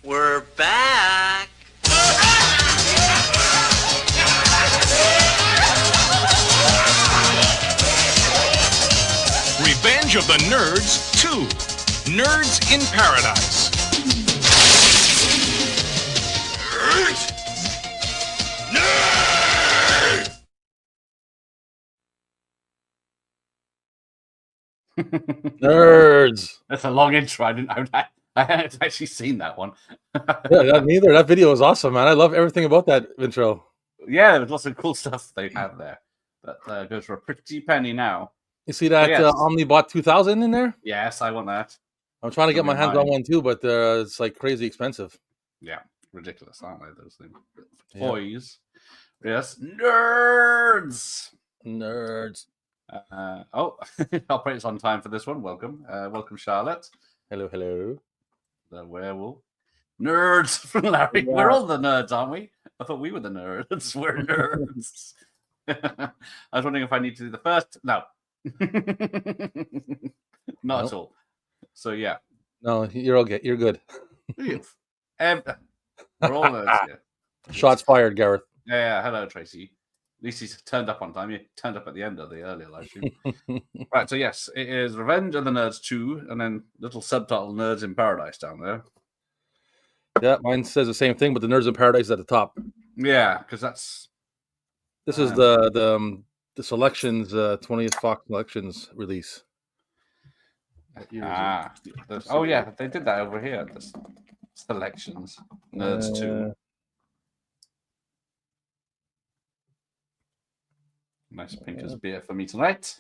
We're back. Revenge of the Nerds 2. Nerds in Paradise. Nerds! Nerds! Nerds. That's a long intro. I hadn't actually seen that one. Yeah, neither. That video was awesome, man. I love everything about that intro. Yeah, there's lots of cool stuff they have there. That goes for a pretty penny now. You see that Yes. Omnibot 2000 in there? Yes, I want that. I'm trying to get my hands on one too, but it's like crazy expensive. Yeah, ridiculous, aren't they? Those things. Yeah. Toys. Yes, nerds. Nerds. Operator's on time for this one. Welcome, welcome, Charlotte. Hello, hello. The werewolf. Nerds from Larry. Yeah. We're all the nerds, aren't we? I thought we were the nerds. We're nerds. I was wondering if I need to do the first. No. Not at all. So, yeah. No, you're okay. You're good. We're all nerds here. Shots fired, Gareth. Yeah, hello, Tracy. At least he's turned up on time. He turned up at the end of the earlier live stream. Right, so yes, it is Revenge of the Nerds 2, and then little subtitle Nerds in Paradise down there. Yeah, mine says the same thing, but the Nerds in Paradise is at the top. Yeah, because that's... This is the selections, 20th Fox Selections release. Oh yeah, they did that over here. The selections, Nerds 2. Nice Pinker's beer for me tonight.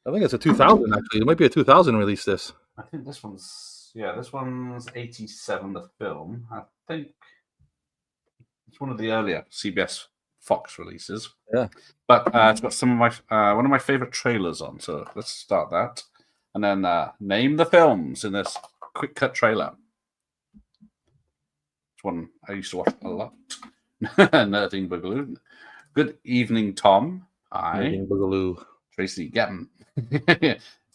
I think it's a 2000 actually. It might be a 2000 release. This. I think this one's 87. The film. I think it's one of the earlier CBS Fox releases. Yeah, but it's got some of my one of my favorite trailers on. So let's start that, and then name the films in this quick cut trailer. It's one I used to watch a lot. Nerding Boogaloo. Good evening, Tom. Hi. Nerding Boogaloo. Tracy, get them.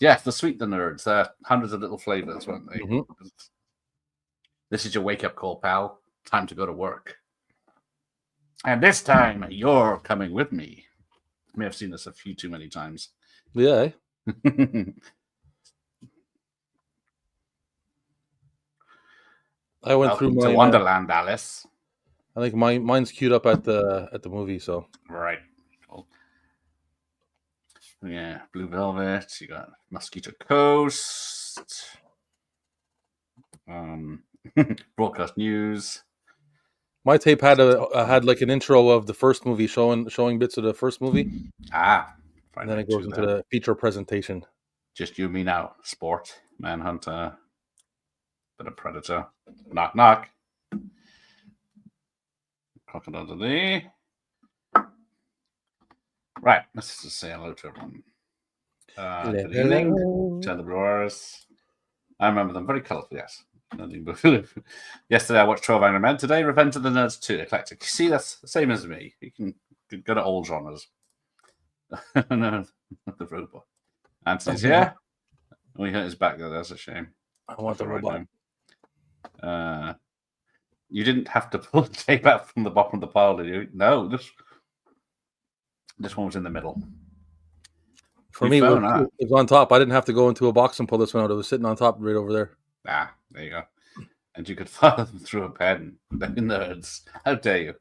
Yeah, the sweet the nerds. Hundreds of little flavors, weren't they? Mhm. This is your wake up call, pal. Time to go to work. And this time, you're coming with me. I may have seen this a few too many times. Yeah. I went through my Wonderland, Alice. I think mine's queued up at the movie. So Right. Cool. Yeah, Blue Velvet. You got Mosquito Coast. Broadcast News. my tape had had like an intro of the first movie showing bits of the first movie, and then it goes into the feature presentation. Just you and me now. Sport, Manhunter, bit of Predator. Knock knock. Crocodile Dundee. Right, let's just say hello to everyone. Good evening. Turn the Blue Iris. I remember them very colourful, yes. Yesterday I watched 12 Angry Men. Today, Revenge of the Nerds 2. Eclectic. You see, that's the same as me. You can go to all genres. No, not the robot. Anthony's here. Oh, he hurt his back there. That's a shame. I want the robot. You didn't have to pull the tape out from the bottom of the pile, did you? No, this one was in the middle. For me, it was on top. I didn't have to go into a box and pull this one out. It was sitting on top right over there. There you go. And you could follow them through a pen. The nerds. How dare you?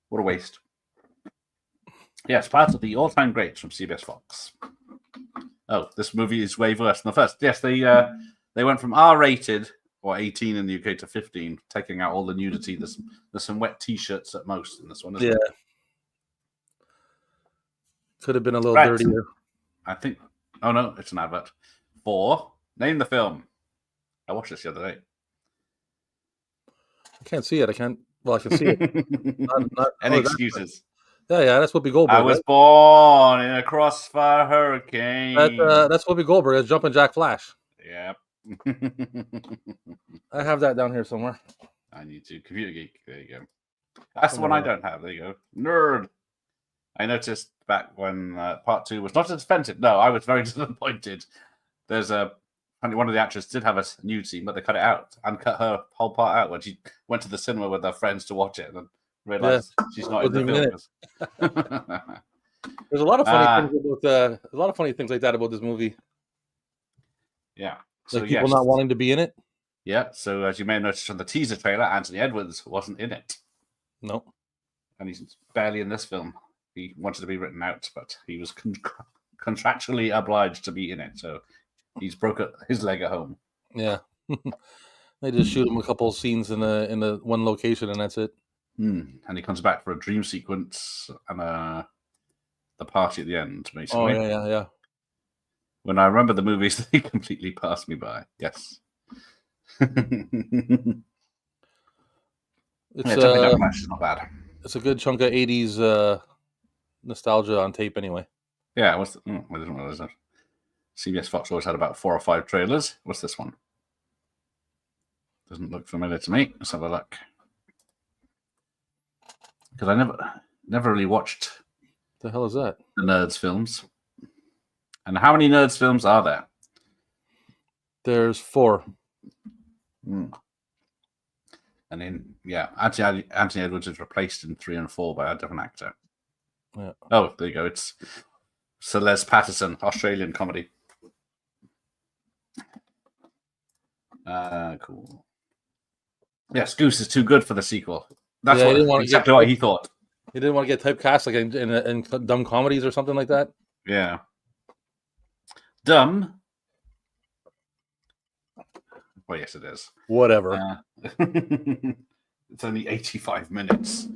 What a waste. Yes, part of the all-time greats from CBS Fox. Oh, this movie is way worse than the first. Yes, they went from R-rated or 18 in the UK to 15, taking out all the nudity. There's some wet T-shirts at most in this one. Isn't it? Could have been a little dirtier. I think. Oh no, it's an advert. 4. Name the film. I watched this the other day. I can't see it. I can see it. Any excuses? Yeah, that's Whoopi Goldberg. I was born in a crossfire hurricane. That's Whoopi Goldberg. That's Jumpin' Jack Flash. Yep. I have that down here somewhere. I need to. Computer Geek. There you go. That's the one I don't have. There you go. Nerd. I noticed back when part 2 was not as offensive. No, I was very disappointed. There's a apparently one of the actors did have a nude scene, but they cut it out and cut her whole part out when she went to the cinema with her friends to watch it and realized she's not in the film. There's a lot of funny things about a lot of funny things like that about this movie. Yeah, like people not wanting to be in it. Yeah, so as you may have noticed from the teaser trailer, Anthony Edwards wasn't in it. No, and he's barely in this film. He wanted to be written out, but he was contractually obliged to be in it, so he's broke his leg at home. Yeah, they just shoot him a couple of scenes in the one location, and that's it. And he comes back for a dream sequence and the party at the end, basically. Oh yeah. When I remember the movies, they completely passed me by. Yes. It's not bad. It's a good chunk of 80s nostalgia on tape, anyway. Yeah, I didn't realize that. CBS Fox always had about 4 or 5 trailers. What's this one? Doesn't look familiar to me. Let's have a look. Because I never really watched. The hell is that? The Nerds films. And how many Nerds films are there? There's 4. And then, Anthony Edwards is replaced in 3 and 4 by a different actor. Yeah. Oh, there you go. It's Sir Les Patterson, Australian comedy. Cool. Yes, Goose is too good for the sequel. That's exactly what he thought. He didn't want to get typecast like in dumb comedies or something like that. Yeah. Dumb. Well, yes, it is. Whatever. It's only 85 minutes.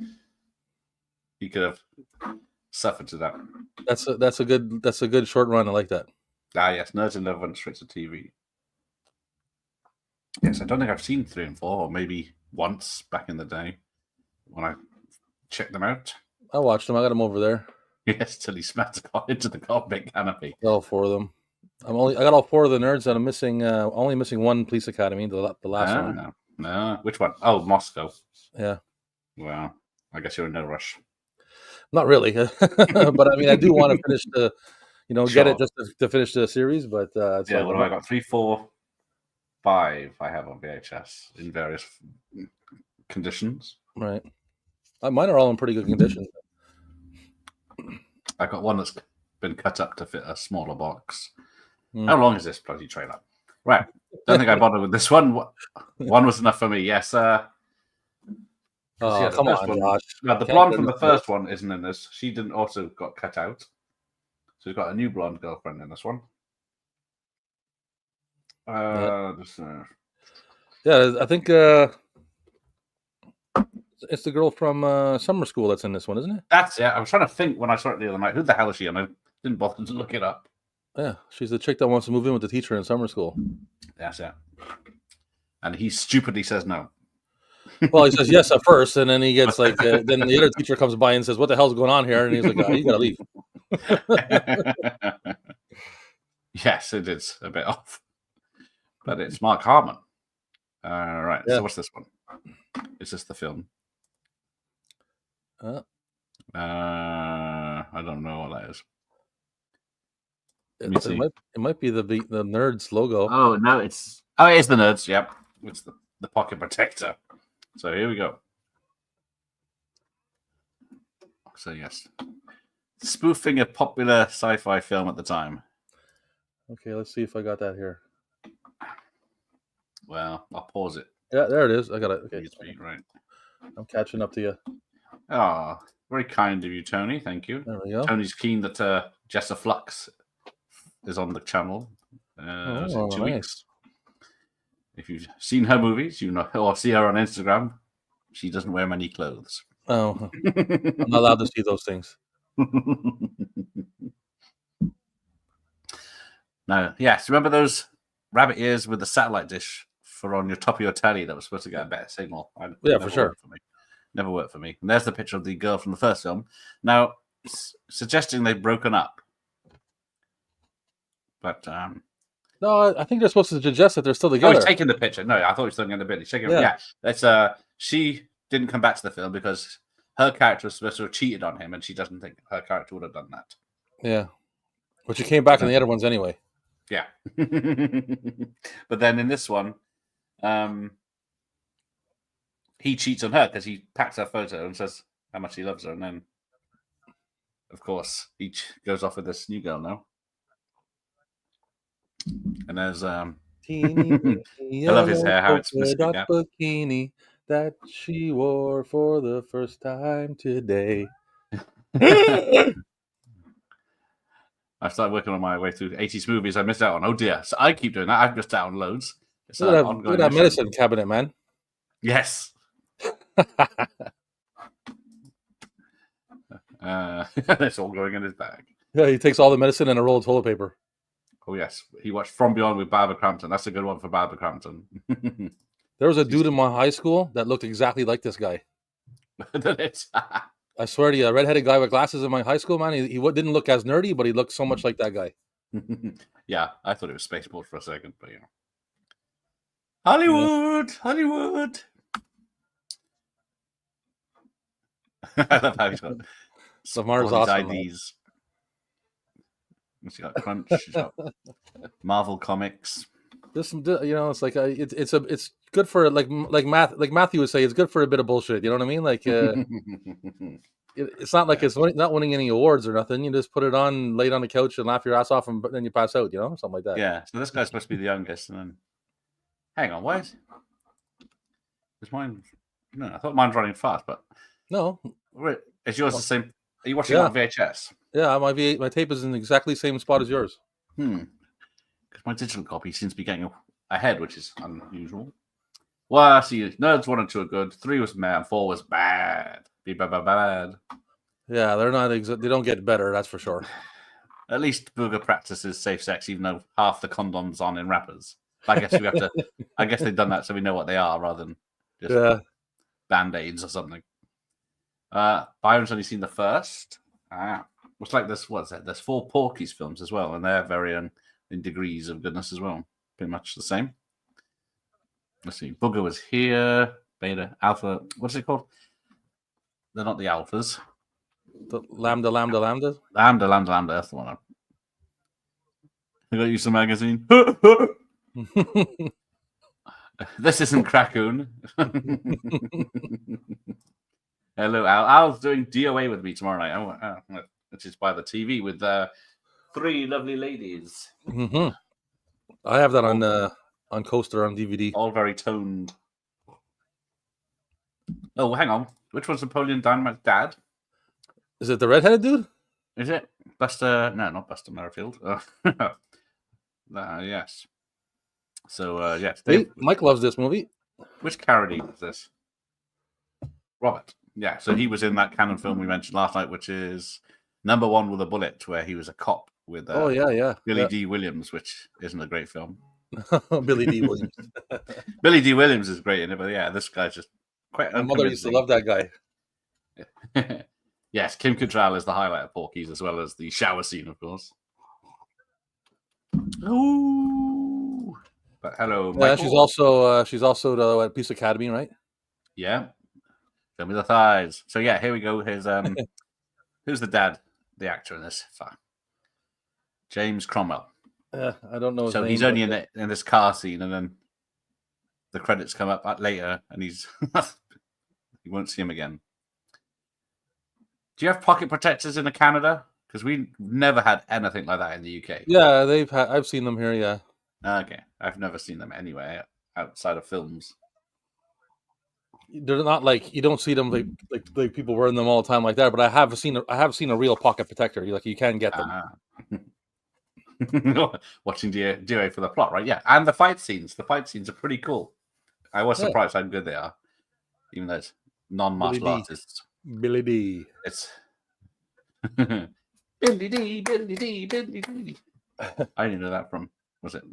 He could have suffered to that. That's a good short run. I like that. Ah, yes. Nerds and Love went straight to TV. Yes, I don't think I've seen 3 and 4, or maybe once back in the day when I checked them out. I watched them. I got them over there. Yes, till he smacked into the cockpit canopy. All 4 of them. I got all 4 of the Nerds, and I'm missing only missing one Police Academy, the last one. No, which one? Oh, Moscow. Yeah. Well, I guess you're in no rush. Not really, but I mean, I do want to finish get it just to finish the series. But what have I got? 3, 4, 5. I have on VHS in various conditions. Right. Mine are all in pretty good condition. I got one that's been cut up to fit a smaller box. How long is this bloody trailer? Right. Don't think I bothered with this one. One was enough for me. Yes. Come on, Josh. No, the blonde from the first one isn't in this. She didn't also got cut out. So we've got a new blonde girlfriend in this one. I think it's the girl from Summer School that's in this one, isn't it? That's it. I was trying to think when I saw it the other night. Who the hell is she? And I didn't bother to look it up. Yeah, she's the chick that wants to move in with the teacher in Summer School. That's it. And he stupidly says no. Well, he says yes at first, and then he gets like, then the other teacher comes by and says, "What the hell's going on here?" And he's like, "You gotta leave." Yes, it is a bit off, but it's Mark Harmon. Right. Yeah. So what's this one? Is this the film? I don't know what that is. It might be the Nerds logo. Oh no, it is the Nerds. Yep, it's the pocket protector. So here we go. So yes, spoofing a popular sci-fi film at the time. Okay, let's see if I got that here. Well, I'll pause it. Yeah, there it is. I got it. Okay, right. I'm catching up to you. Oh, very kind of you, Tony. Thank you. There we go. Tony's keen that Jessa Flux is on the channel. 2 weeks. If you've seen her movies, you know, or see her on Instagram, she doesn't wear many clothes. Oh, I'm not allowed to see those things. Now, yes, remember those rabbit ears with the satellite dish for on your top of your telly that was supposed to get a better signal? Yeah, for sure. Never worked for me. And there's the picture of the girl from the first film. Now, suggesting they've broken up. But no, I think they're supposed to suggest that they're still together. Oh, he's taking the picture. No, I thought he was still in the bit. He's taking that's she didn't come back to the film because her character was supposed to have cheated on him, and she doesn't think her character would have done that. Yeah, but she came back in the other ones anyway. Yeah. But then in this one, he cheats on her because he packs her photo and says how much he loves her. And then, of course, he goes off with this new girl now. And there's Teeny, I love his hair, how it's whiskey dot bikini that she wore for the first time today. I started working on my way through 80s movies I missed out on. Oh dear. So I keep doing that. I've missed out on loads. It's Look at that medicine cabinet, man. Yes. It's all going in his bag. Yeah, he takes all the medicine and a roll of toilet paper. Oh, yes. He watched From Beyond with Barbara Crampton. That's a good one for Barbara Crampton. There was a dude in my high school that looked exactly like this guy. I swear to you, a redheaded guy with glasses in my high school, man. He didn't look as nerdy, but he looked so much like that guy. Yeah, I thought it was Spaceport for a second, but you know. Hollywood! Hollywood! I love how he's got Samar's awesome. IDs. She's got Crunch. She's got Marvel Comics. This, it's like it's good for like Matthew would say, it's good for a bit of bullshit. You know what I mean? Like, it's not like it's not winning any awards or nothing. You just put it on, lay it on the couch, and laugh your ass off, and then you pass out. You know, something like that. Yeah. So this guy's supposed to be the youngest, and then hang on, why is mine? No, I thought mine was running fast, but no. Wait, is yours the same? Are you watching it on VHS? Yeah, my tape is in exactly the same spot as yours. Because my digital copy seems to be getting ahead, which is unusual. Well, I see. Nerds 1 and 2 are good. 3 was mad. 4 was bad. Bad. Yeah, they're not. They don't get better. That's for sure. At least Booger practices safe sex, even though half the condoms aren't in wrappers. I guess we have to. I guess they've done that so we know what they are, rather than just band-aids or something. Byron's only seen the first. Looks like there's 4 Porky's films as well, and they're varying in degrees of goodness as well. Pretty much the same. Let's see. Booger was here. Beta, Alpha. What's it called? They're not the Alphas. The Lambda. Lambda. That's the one. I got you some magazine. This isn't Crackoon. Hello, Al. Al's doing DOA with me tomorrow night, which is by the TV with 3 lovely ladies. Mm-hmm. I have that on Coaster on DVD. All very toned. Oh, hang on. Which one's Napoleon Dynamite's dad? Is it the redheaded dude? Is it Buster? No, not Buster Merrifield. Yes. So yes, Mike loves this movie. Which parody is this? Robert. Yeah, so he was in that canon film we mentioned last night, which is Number 1 with a Bullet, where he was a cop with Billy D. Williams, which isn't a great film. Billy D. Williams. Billy D. Williams is great in it, but yeah, this guy's just quite. My mother used to love that guy. Yes, Kim Cattrall is the highlight of Porky's, as well as the shower scene, of course. Ooh, but hello. Yeah, she's also the Peace Academy, right? Yeah. Show me the thighs. So yeah, here we go. Here's who's the dad, the actor in this? James Cromwell. I don't know his name. So he's only in this car scene, and then the credits come up later, and he's you won't see him again. Do you have pocket protectors in Canada? Because we never had anything like that in the UK. Yeah, I've seen them here. Yeah. Okay, I've never seen them anywhere outside of films. They're not like you don't see them like people wearing them all the time like that. But I have seen a real pocket protector. You can get them. Watching DOA for the plot, right? Yeah, and the fight scenes. The fight scenes are pretty cool. I was surprised how good they are, even though it's non-martial artists. Billy D. It's Billy D. I didn't know that from. Was it?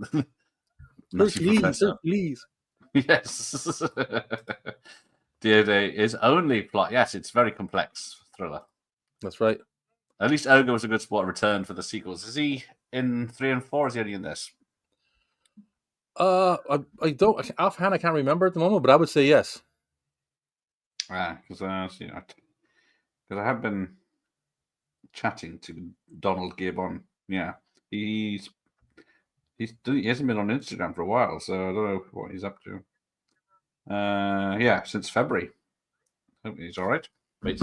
Please. Yes. DOA is only plot. Yes, it's very complex thriller. That's right. At least Ogre was a good spot return for the sequels. Is he in 3 and 4? Or is he only in this? I don't offhand. I can't remember at the moment, but I would say yes. Because I have been chatting to Donald Gibbon. Yeah, he's He hasn't been on Instagram for a while, so I don't know what he's up to. Yeah, since February. Hope he's all right. Wait,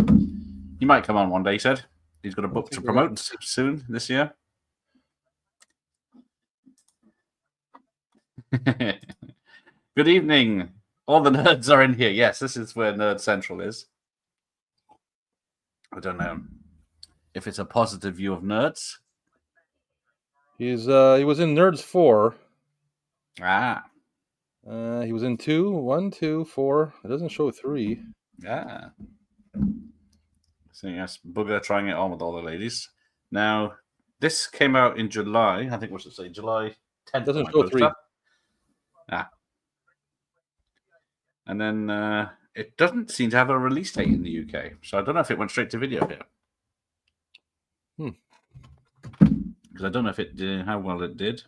he might come on one day. He said he's got a book to promote soon this year. Good evening. All the nerds are in here. Yes, this is where Nerd Central is. I don't know if it's a positive view of nerds. He was in Nerds 4. Ah. He was in 2, 1, 2, 4. It doesn't show 3. Yeah. So yes, Booger trying it on with all the ladies. Now, this came out in July. I think we should say July 10th. Doesn't show 3. Ah. And then it doesn't seem to have a release date in the UK. So I don't know if it went straight to video here. Because I don't know if it did, how well it did.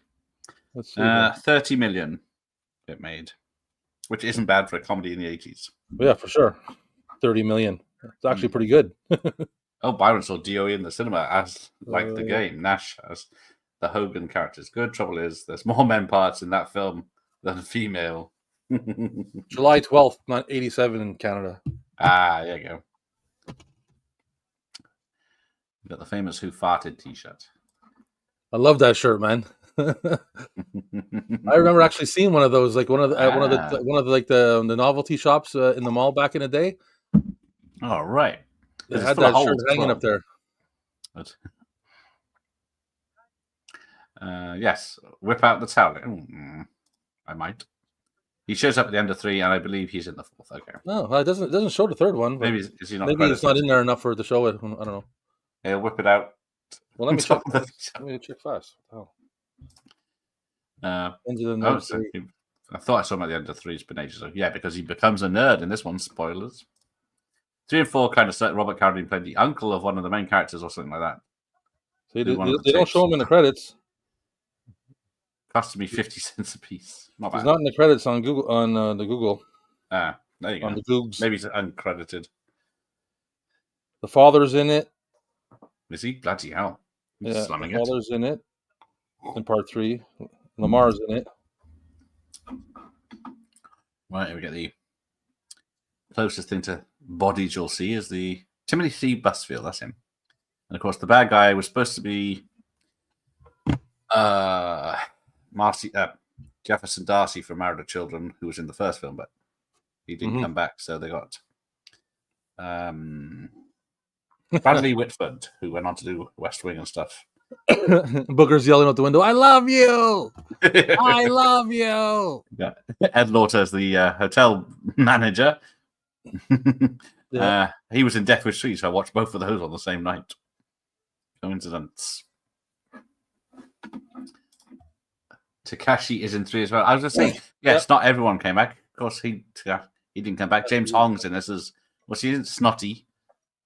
Let's see. 30 million it made, which isn't bad for a comedy in the 80s. Yeah, for sure. 30 million. It's actually pretty good. Oh, Byron saw DOE in the cinema as like the game. Nash has the Hogan characters. Good. Trouble is, there's more men parts in that film than female. July 12th, 87 in Canada. Ah, there you go. You got the famous "Who Farted" T-shirt. I love that shirt, man. I remember actually seeing one of those, like one of the novelty shops in the mall back in the day. Oh, right. It had that shirt hanging up there. But, yes, whip out the towel. I might. He shows up at the end of 3, and I believe he's in the 4th. Okay. No, it doesn't show the 3rd one. Maybe is he not? Maybe it's not in there enough for it to show it. I don't know. He'll whip it out. Well, let me check. Let me check fast. Oh. Into the nerd. So I thought I saw him at the end of 3. It's been ages. So yeah, because he becomes a nerd in this one. Spoilers. 3 and 4 kind of set Robert Carradine played the uncle of one of the main characters or something like that. So they don't show him in the credits. Cost me 50 cents a piece. Not bad. He's not in the credits on Google the Google. Ah, there you go. On the Googs. Maybe it's uncredited. The father's in it. Is he? Bloody hell. He's the father's in it. In part 3. Lamar's in it. Right, here we get the closest thing to bodies you'll see is the Timothy C. Busfield. That's him. And of course, the bad guy was supposed to be Jefferson Darcy from Married to Children, who was in the first film, but he didn't come back. So they got Bradley Whitford, who went on to do West Wing and stuff. Booker's yelling out the window, "I love you! I love you!" Yeah. Ed Lauter is the hotel manager. Yeah. He was in Death Wish 3, so I watched both of those on the same night. Coincidence. Takashi is in 3 as well. I was going to say, yes, not everyone came back. Of course, he didn't come back. James Hong's in this as, well, she isn't Snotty.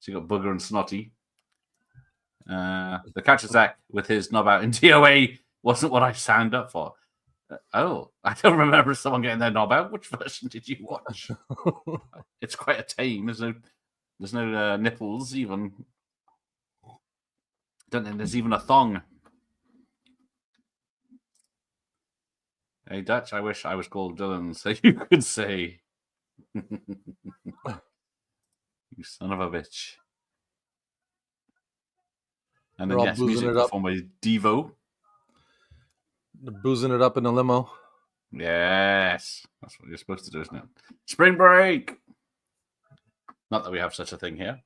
So you got Booger and Snotty. The catcher Zach with his knob out in DOA wasn't what I signed up for. I don't remember someone getting their knob out. Which version did you watch? It's quite a tame. There's no nipples even. Don't think there's even a thong. Hey Dutch, I wish I was called Dylan so you could say, "You son of a bitch." And then yes, music performed by Devo. They're boozing it up in the limo. Yes, that's what you're supposed to do, isn't it? Spring break. Not that we have such a thing here,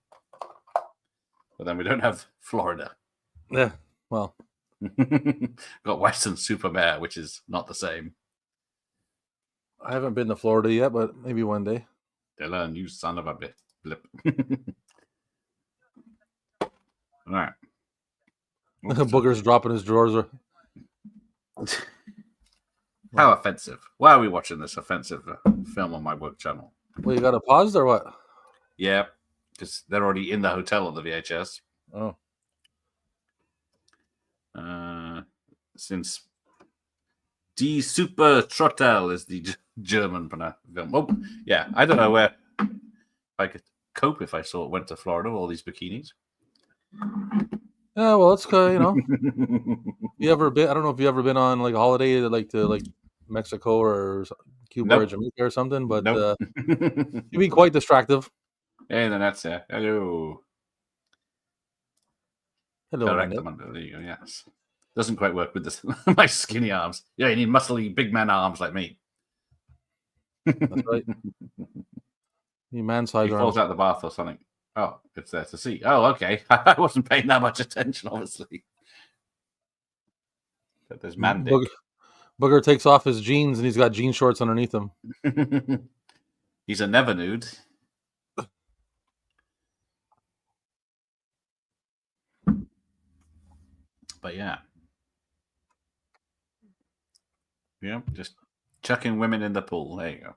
but then we don't have Florida. Yeah, well, got Western Supermare, which is not the same. I haven't been to Florida yet, but maybe one day. Dylan, you son of a blip. All right. Booger's dropping his drawers. How offensive. Why are we watching this offensive film on my work channel? Well, you got it paused or what? Yeah, because they're already in the hotel on the VHS. Oh. Since Die Super Trottel is the German film. Oh, yeah, I don't know where I could cope if I went to Florida with all these bikinis. Yeah, well, it's you know, you ever been? I don't know if you ever been on like a holiday to like Mexico or Cuba or Nope. Jamaica or something, but Nope. it'd be quite distractive. Hey, then that's it. Hello. Hello, Correct, Manette. Amanda. There you go. Yes. Doesn't quite work with this my skinny arms. Yeah, you need muscly big man arms like me. That's right. You man-sized He falls arms. out the bath or something. Oh, it's there to see. Oh, okay. I wasn't paying that much attention, obviously. But there's man dick. Booger takes off his jeans and he's got jean shorts underneath him. He's a never nude. But yeah. Yeah, just chucking women in the pool. There you go.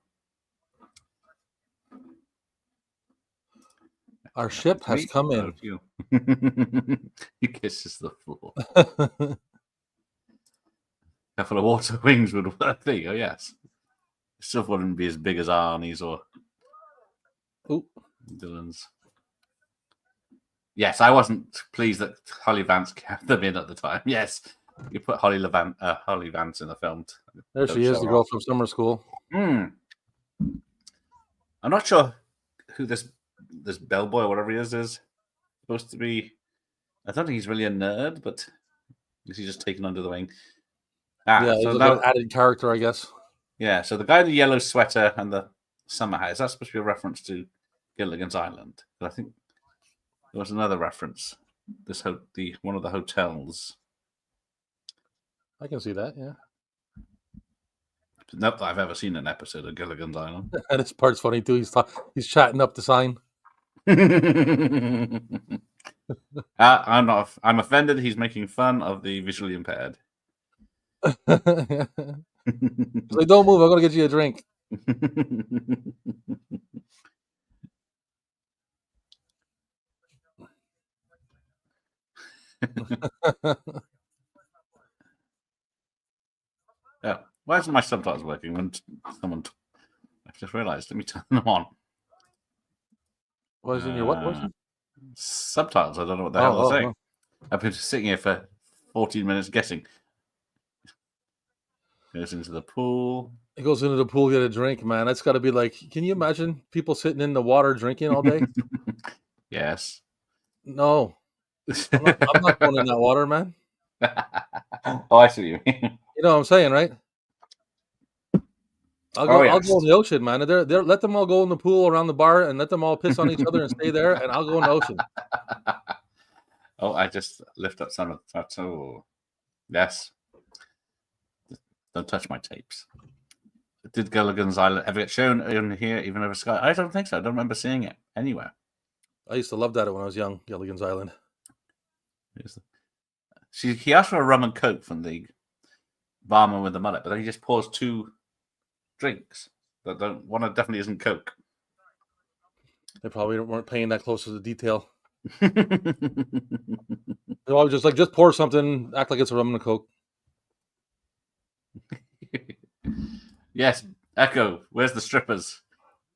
Our ship has come in. You. He kisses the floor. Couple of water wings would work. There you go, yes. Stuff wouldn't be as big as Arnie's or Dylan's. Yes, I wasn't pleased that Holly Vance kept them in at the time. Yes, you put Holly Vance in the film. There she is, the girl from summer school. I'm not sure who this bellboy or whatever he is supposed to be. I don't think he's really a nerd, but is he just taken under the wing? Yeah, he's like an added character, I guess. Yeah, so the guy in the yellow sweater and the summer hat, is that supposed to be a reference to Gilligan's Island? But I think there was another reference. One of the hotels. I can see that, yeah. Not that I've ever seen an episode of Gilligan's Island. And this part's funny too. He's chatting up the sign. I'm offended. He's making fun of the visually impaired. Like, don't move. I'm gonna get you a drink. Yeah. Why isn't my subtitles working when someone? I've just realised. Let me turn them on. What is in your what version? Subtitles. I don't know what the hell they're saying. No. I've been sitting here for 14 minutes guessing. Goes into the pool. He goes into the pool, get a drink, man. That's got to be like, can you imagine people sitting in the water drinking all day? Yes. No. I'm not going in that water, man. Oh, I see what you mean. You know what I'm saying, right? I'll go in the ocean, man. Let them all go in the pool around the bar and let them all piss on each other and stay there, and I'll go in the ocean. Oh, I just lift up some of the touch. Oh, yes. Don't touch my tapes. Did Gilligan's Island ever get shown in here, even over Sky? I don't think so. I don't remember seeing it anywhere. I used to love that when I was young, Gilligan's Island. He asked for a rum and coke from the barman with the mullet, but then he just pours 2 drinks. One definitely isn't coke. They probably weren't paying that close to the detail. I was just like, just pour something, act like it's a rum and a coke. Yes, Echo. Where's the strippers?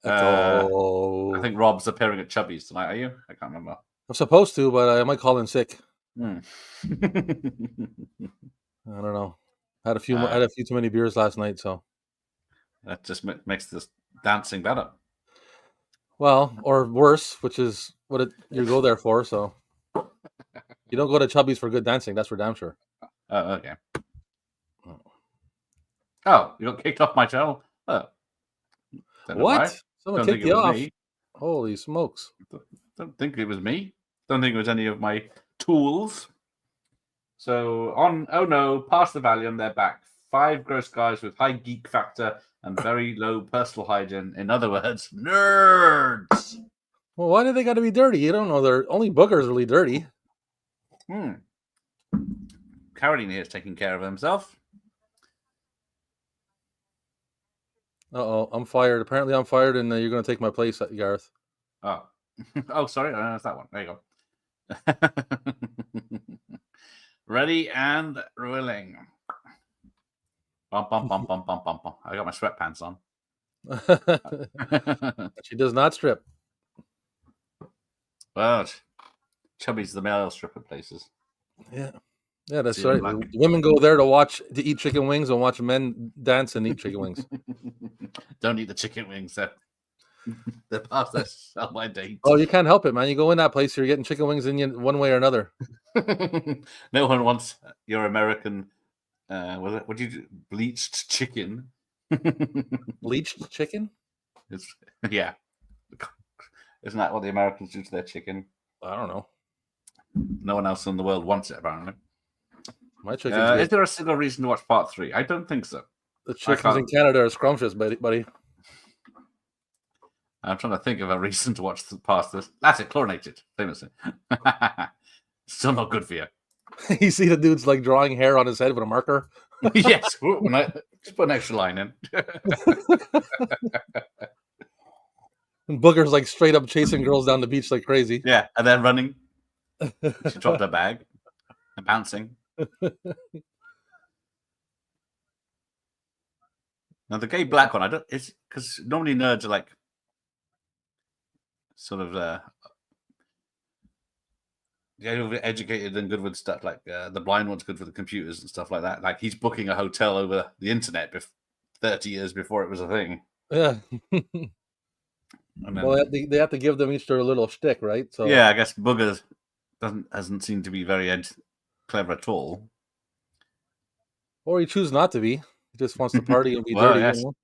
Echo. I think Rob's appearing at Chubby's tonight. Are you? I can't remember. I'm supposed to, but I might call in sick. I don't know. Had a few too many beers last night, so that just makes this dancing better. Well, or worse, which is what you go there for. So you don't go to Chubby's for good dancing. That's for damn sure. Oh, okay. Oh, you got kicked off my channel? Oh. What? Someone kicked you off? Me. Holy smokes. Don't think it was me. Don't think it was any of my tools. So oh no, past the Valium, they're back. 5 gross guys with high geek factor and very low personal hygiene. In other words, nerds. Well, why do they got to be dirty? You don't know. They're only Booger's really dirty. Caroline here is taking care of himself. I'm fired. Apparently, I'm fired, and you're going to take my place, Gareth. Oh, sorry. That's that one. There you go. Ready and rolling. Bum, bum, bum, bum, bum, bum, bum. I got my sweatpants on. She does not strip. Well, Chubby's the male stripper places. Yeah. Yeah, that's See, I'm right. black. Women go there to eat chicken wings and watch men dance and eat chicken wings. Don't eat the chicken wings. They're past their sell-by date. Oh, you can't help it, man. You go in that place, you're getting chicken wings in you one way or another. No one wants your American. What do you do? Bleached chicken? Bleached chicken? Yeah. Isn't that what the Americans do to their chicken? I don't know. No one else in the world wants it, apparently. My chicken. Is there a single reason to watch part 3? I don't think so. The chickens in Canada are scrumptious, buddy. I'm trying to think of a reason to watch past this. That's it, chlorinated, famously. Still not good for you. You see the dude's like drawing hair on his head with a marker. Yes, just put an extra line in. And Booger's like straight up chasing girls down the beach like crazy. Yeah, and then running. She dropped her bag and bouncing. Now the gay black one, it's because normally nerds are like sort of educated and good with stuff like the blind one's good for the computers and stuff like that. Like he's booking a hotel over the internet 30 years before it was a thing. Yeah. And then, well, they have to give them each their little shtick, right? So yeah, I guess Booger hasn't seemed to be very clever at all. Or he chooses not to be. He just wants to party and be well, dirty. Yes. You know?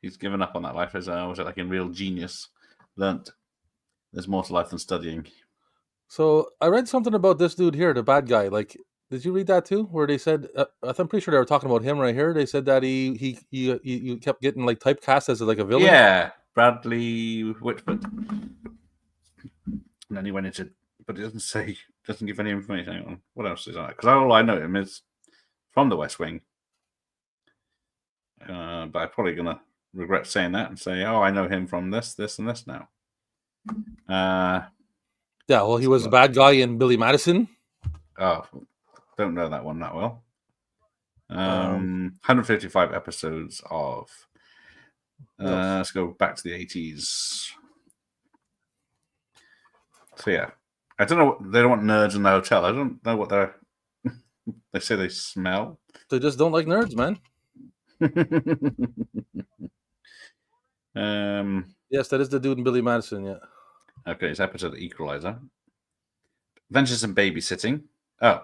He's given up on that life. Was it like in Real Genius? Learned there's more to life than studying. So I read something about this dude here, the bad guy. Like, did you read that too? Where they said, I'm pretty sure they were talking about him right here. They said that he kept getting like typecast as like a villain. Yeah, Bradley Whitford. And then he went into, but it doesn't give any information. Hang on. What else is on it? Because all I know him is from The West Wing. But I'm probably gonna regret saying that and say, oh, I know him from this, and this now. Yeah, well, he was a bad guy in Billy Madison. Oh, don't know that one that well. 155 episodes of. Let's go back to the 80s. So yeah, I don't know. They don't want nerds in the hotel. I don't know what they're. They say they smell. They just don't like nerds, man. Yes, that is the dude in Billy Madison. Yeah. Okay, it's episode of Equalizer. Adventures in Babysitting. Oh,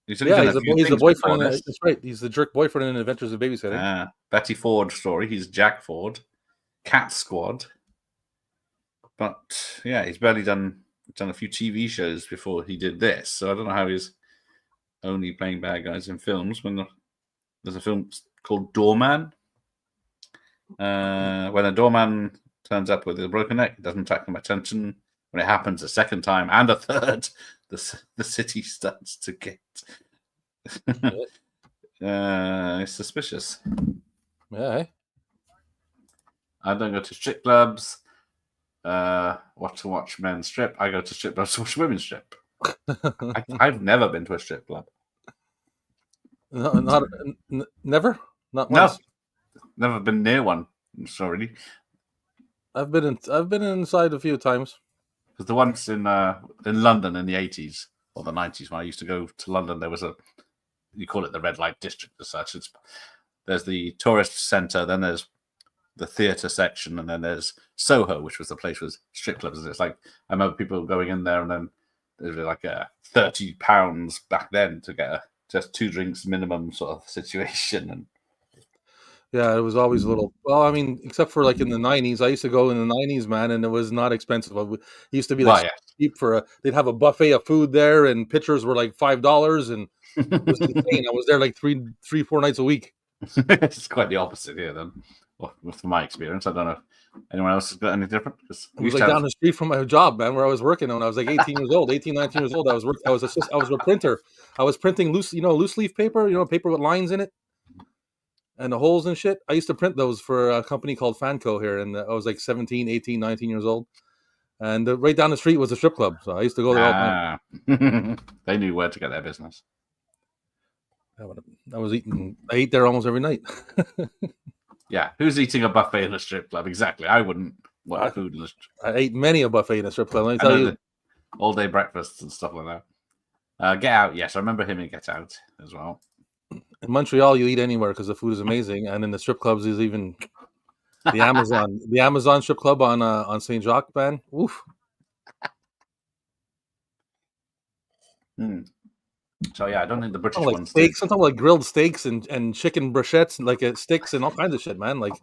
he's the boyfriend. That's right. He's the jerk boyfriend in Adventures of Babysitting. Betty Ford story. He's Jack Ford. Cat Squad. But yeah, he's barely done a few TV shows before he did this. So I don't know how he's only playing bad guys in films when there's a film called Doorman. When a doorman turns up with a broken neck, it doesn't attract them attention. When it happens a second time and a third, the city starts to get suspicious. Yeah. I don't go to strip clubs. Watch men strip. I go to strip clubs to watch women strip. I've never been to a strip club. No, never. Not once. No, never been near one. Sorry. I've been inside a few times. Because the ones in London in the 80s or the 90s when I used to go to London, there was you call it the red light district as such. There's the tourist centre, then there's the theatre section, and then there's Soho, which was the place with strip clubs. And it's like, I remember people going in there and then there's like £30 back then to get just 2 drinks minimum sort of situation. And yeah, it was always a little. Well, I mean, except for like in the 90s, I used to go in the 90s, man, and it was not expensive. It used to be like cheap they'd have a buffet of food there, and pitchers were like $5, and it was insane. I was there like 4 nights a week. It's quite the opposite here, then. Well, from my experience, I don't know if anyone else has got any different. It was like down the street from my job, man, where I was working when I was like 18 years old, 19 years old. I was a printer. I was printing loose leaf paper, paper with lines in it. And the holes and shit, I used to print those for a company called Fanco here, and I was like 17, 18, 19 years old. And right down the street was a strip club, so I used to go there all the time. They knew where to get their business. I ate there almost every night. Yeah, who's eating a buffet in a strip club? Exactly. I wouldn't want food in a strip club. I ate many a buffet in a strip club, let me tell you. All-day breakfasts and stuff like that. Get Out. Yes, I remember him in Get Out as well. In Montreal, you eat anywhere because the food is amazing, and in the strip clubs, is even the Amazon strip club on Saint Jacques, man. Oof. So yeah, I don't think the British Like ones steaks, sometimes like grilled steaks and chicken brochettes, like sticks and all kinds of shit, man. Like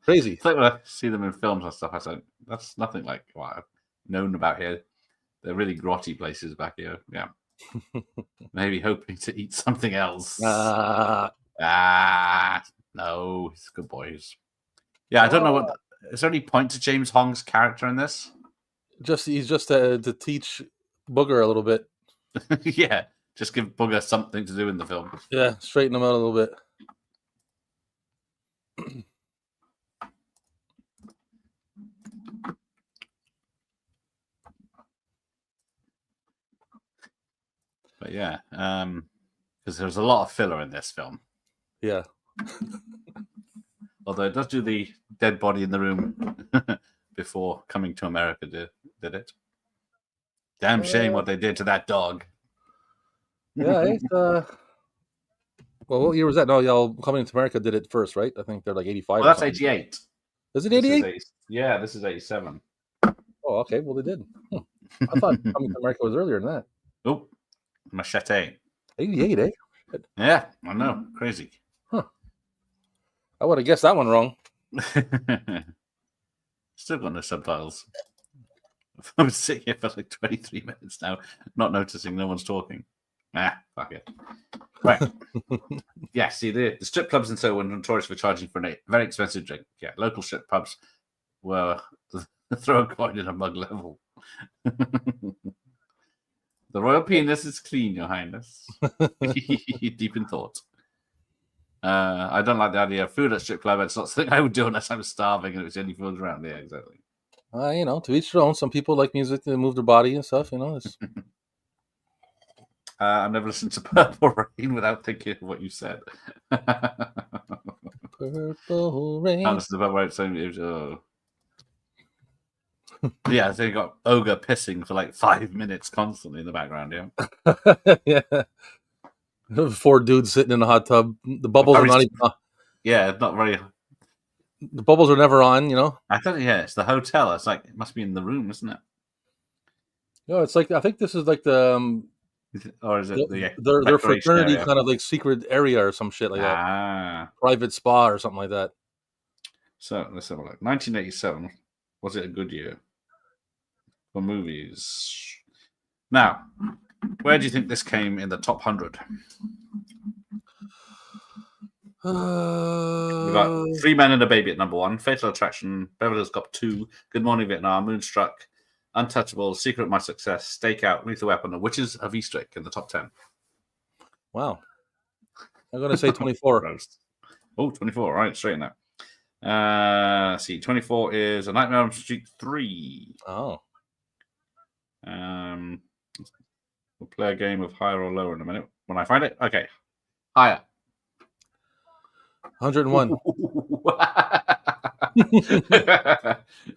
crazy. It's like when I see them in films and stuff, I say that's nothing like what I've known about here. They're really grotty places back here. Yeah, maybe hoping to eat something else. No, it's good boys. Yeah, I don't know what. Is there any point to James Hong's character in this? He's just to teach Booger a little bit. Yeah, just give Booger something to do in the film. Yeah, straighten him out a little bit. But yeah, because there's a lot of filler in this film. Yeah. Although it does do the dead body in the room before Coming to America did it. Damn shame what they did to that dog. Yeah, it's well, what year was that? No, y'all Coming to America did it first, right? I think they're like 85. Well, that's 88. Is it 88? Yeah, this is 87. Oh, okay. Well, they did. I thought Coming to America was earlier than that. Oh, Machete. 88, eh? Yeah, I know. Crazy. Huh. I would have guessed that one wrong. Still got no subtitles. I'm sitting here for like 23 minutes now, not noticing no one's talking. Fuck it. Right. Yeah, see, the strip clubs and so were notorious for charging for a very expensive drink. Yeah, local strip pubs were throw a coin in a mug level. The royal penis is clean, Your Highness. Deep in thought. I don't like the idea of food at strip club. It's not something I would do unless I was starving and it was the only food around. Yeah, exactly. To each their own. Some people like music to move their body and stuff. I've never listened to Purple Rain without thinking of what you said. Purple Rain. I listened to Purple Rain saying it was. Yeah, so you got Ogre pissing for like 5 minutes constantly in the background. Yeah. Yeah. 4 dudes sitting in a hot tub. The bubbles are not even on. Yeah, not very. The bubbles are never on, I thought, it's the hotel. It's like, it must be in the room, isn't it? No, it's like, I think this is like the. Or is it their fraternity area? Kind of like secret area or some shit like that. Private spa or something like that. So let's have a look. 1987. Was it a good year for movies? Now, where do you think this came in the top 100? We've got Three Men and a Baby at number 1, Fatal Attraction, Beverly Hills Cop 2, Good Morning Vietnam, Moonstruck, Untouchable, Secret of My Success, Stakeout, Lethal Weapon, and Witches of Eastwick in the top 10. Wow. I'm going to say 24. Oh, 24. All right, straight in there. See, 24 is A Nightmare on Elm Street 3. Oh. We'll play a game of higher or lower in a minute when I find it. Okay. Higher. 101.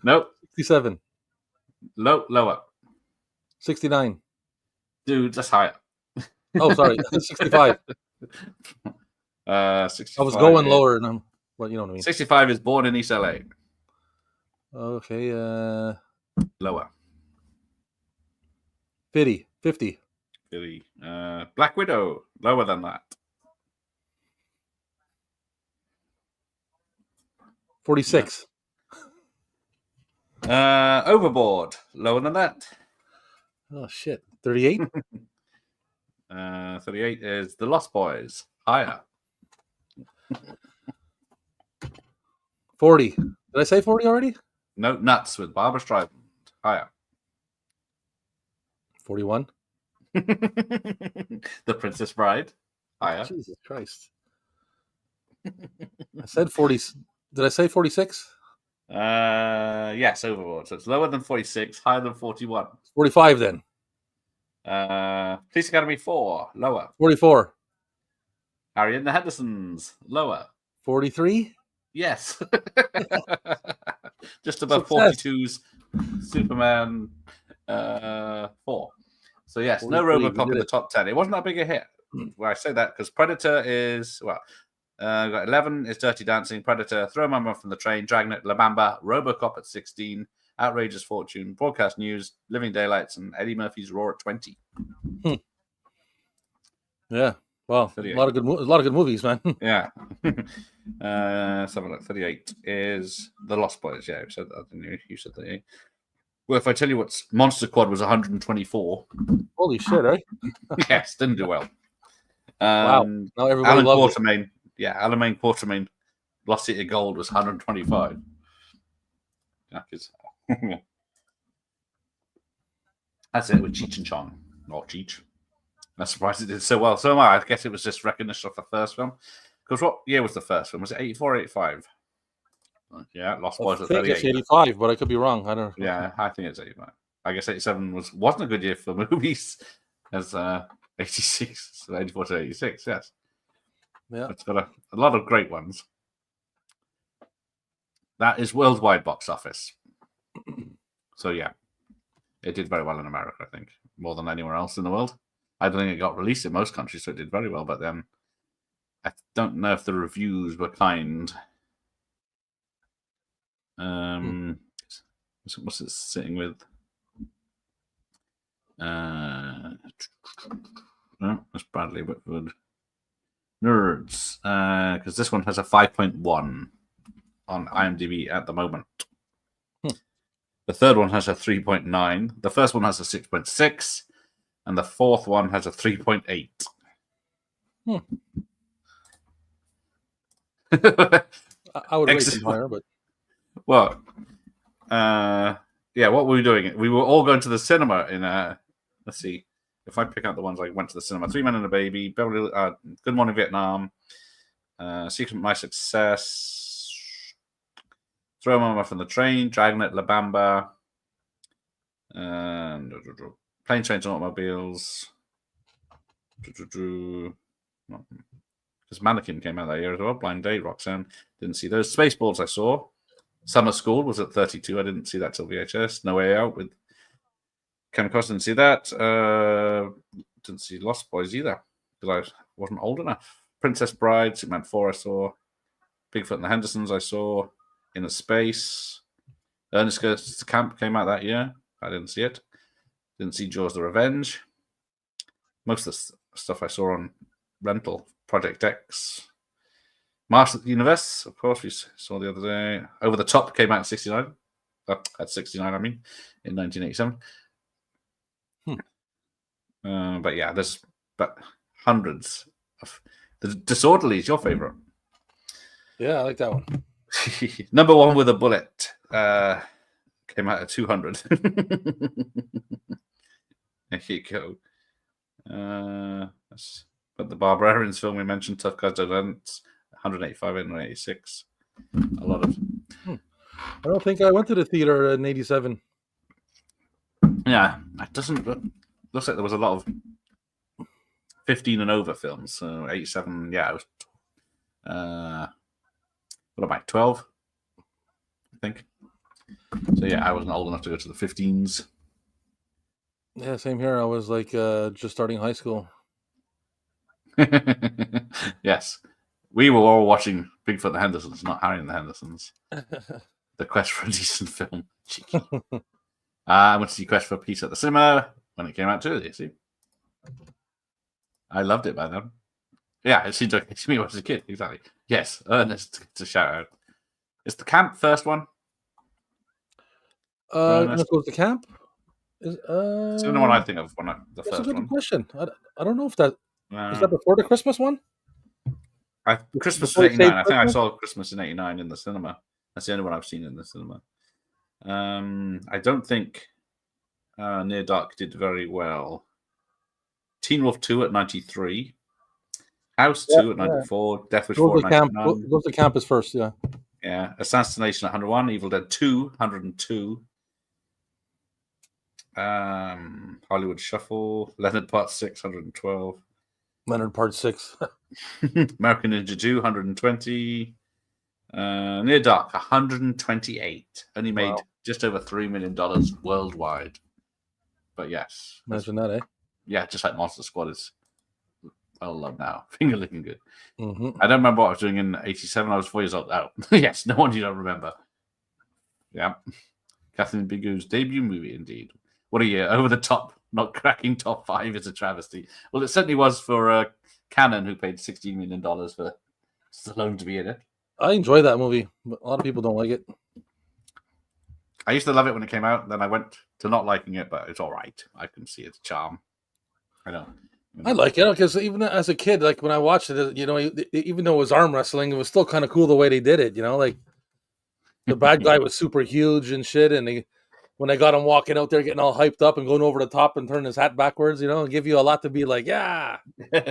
Nope. 67. Lower. 69. Dude, that's higher. Oh, sorry. 65. 65 I was going lower. Well, you know what I mean. 65 is Born in East LA. Okay. Lower. 50. 50. Black Widow. Lower than that. 46. Overboard. Lower than that. Oh, shit. 38? 38 is The Lost Boys. Higher. 40. Did I say 40 already? No, Nuts with Barbara Streisand. Higher. 41. The Princess Bride. Higher. Jesus Christ. I said 40. Did I say 46? Yes, Overboard. So it's lower than 46, higher than 41. 45 then. Police Academy 4, lower. 44. Harry and the Hendersons, lower. 43? Yes. Just above Success. 42's Superman 4. So yes, Well, no we did RoboCop in the it. top 10. It wasn't that big a hit. Well, I say that because Predator is got 11 is Dirty Dancing, Predator, Throw Mama from the Train, Dragnet, La Bamba, RoboCop at 16, Outrageous Fortune, Broadcast News, Living Daylights, and Eddie Murphy's Raw at 20. Yeah. Well, 38. a lot of good movies, man. Yeah. Something like 38 is The Lost Boys. Yeah, you said that, didn't you? You said 38. Well, if I tell you what Monster Squad was 124. Holy shit, eh? Yes, didn't do well. Wow. Now everybody Alan loves Quatermain. Yeah, Alan Quatermain. Lost City of Gold was 125. Yeah, that's it with Cheech and Chong. Not Cheech. I'm surprised it did so well. So am I. I guess it was just recognition of the first film. Because what year was the first film? Was it 84 or 85? Yeah, Lost Boys at 38. I think it's 85, but I could be wrong. I don't know. Yeah, I think it's 85. I guess 87 wasn't a good year for movies. As 86, so 84 to 86, yes. Yeah. It's got a lot of great ones. That is worldwide box office. So yeah, it did very well in America, I think, more than anywhere else in the world. I don't think it got released in most countries, so it did very well. But then I don't know if the reviews were kind. What's it sitting with? No, that's Bradley Whitford. Nerds, because this one has a 5.1 on IMDb at the moment. The third one has a 3.9. The first one has a 6.6. And the fourth one has a 3.8. I would rate them higher, but... Well, yeah, what were we doing? We were all going to the cinema in... let's see. If I pick out the ones I went to the cinema. 3 Men and a Baby, Beverly, Good Morning Vietnam, Secret of My Success, Throw Mama from the Train, Dragnet, La Bamba, and Plane, Trains, and Automobiles. Because Mannequin came out that year as well. Blind Date, Roxanne. Didn't see those. Spaceballs I saw. Summer School was at 32. I didn't see that till VHS. No Way Out with Kevin Costner. Didn't see that. Didn't see Lost Boys either because I wasn't old enough. Princess Bride, Superman 4 I saw. Bigfoot and the Hendersons I saw. Inner Space. Ernest Goes to Camp came out that year. I didn't see it. Didn't see Jaws the Revenge. Most of the stuff I saw on rental. Project X. Master of the Universe, of course, we saw the other day. Over the Top came out in 69. At 69, I mean, in 1987. But yeah, there's hundreds of... The Disorderly is your favorite. Yeah, I like that one. Number One with a Bullet came out at 200. There you go. But the Barbarians film we mentioned, Tough Guys Events, 185 and 186. A lot of... I don't think I went to the theater in 87. Yeah, it doesn't... Looks like there was a lot of 15 and over films. So 87, yeah, it was... what am I, 12? I think. So yeah, I wasn't old enough to go to the 15s. Yeah, same here. I was like just starting high school. Yes. We were all watching Bigfoot and the Hendersons, not Harry and the Hendersons. The Quest for a Decent Film. Cheeky. I went to see Quest for Peace at the cinema when it came out too, you see. I loved it by then. Yeah, it seemed okay to me when I was a kid, exactly. Yes, Ernest to shout out. Is the camp first one? Ernest Goes to Camp? It's the only one I think of when the that's first a good one. question. I don't know if that... is that before the Christmas one? Christmas Before in 89. I think I Christmas? saw Christmas in 89 in the cinema. That's the only one I've seen in the cinema. I don't think Near Dark did very well. Teen Wolf 2 at 93. House 2 at 94. Death Wish 4 at 99. Goes to Camp is first, yeah. Yeah. Assassination at 101. Evil Dead 2, 102. Hollywood Shuffle. Leonard Part 6, 112. Leonard Part 6. American Ninja 2, 120. Near Dark, 128. Only made just over $3 million worldwide. But yes. Imagine that, eh? yeah, just like Monster Squad is well loved now. Finger licking good. Mm-hmm. I don't remember what I was doing in '87. I was 4 years old. Oh, yes, no wonder you don't remember. Yeah. Catherine Bigou's debut movie, indeed. What a year. Over the top, not cracking top 5 is a travesty. Well, it certainly was for Cannon, who paid $16 million for Stallone to be in it. I enjoy that movie, but a lot of people don't like it. I used to love it when it came out. Then I went to not liking it, but it's all right. I can see its charm. I don't. I like it because even as a kid, like when I watched it, even though it was arm wrestling, it was still kind of cool the way they did it. Like the bad guy was super huge and shit, and when they got him walking out there, getting all hyped up and going over the top and turning his hat backwards, and give you a lot to be like, yeah,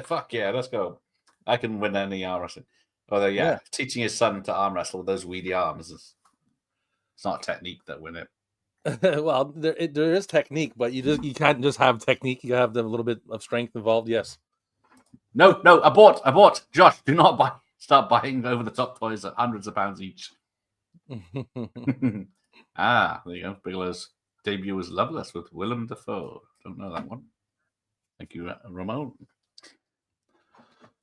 fuck yeah, let's go. I can win any arm wrestling. Although, yeah, teaching his son to arm wrestle with those weedy arms it's not technique that win it. Well, there is technique, but you can't just have technique. You have a little bit of strength involved. Yes. No, abort. Josh, do not start buying over the top toys at hundreds of pounds each. There you go. Bigelow's debut was Loveless with Willem Dafoe. Don't know that one. Thank you, Ramon.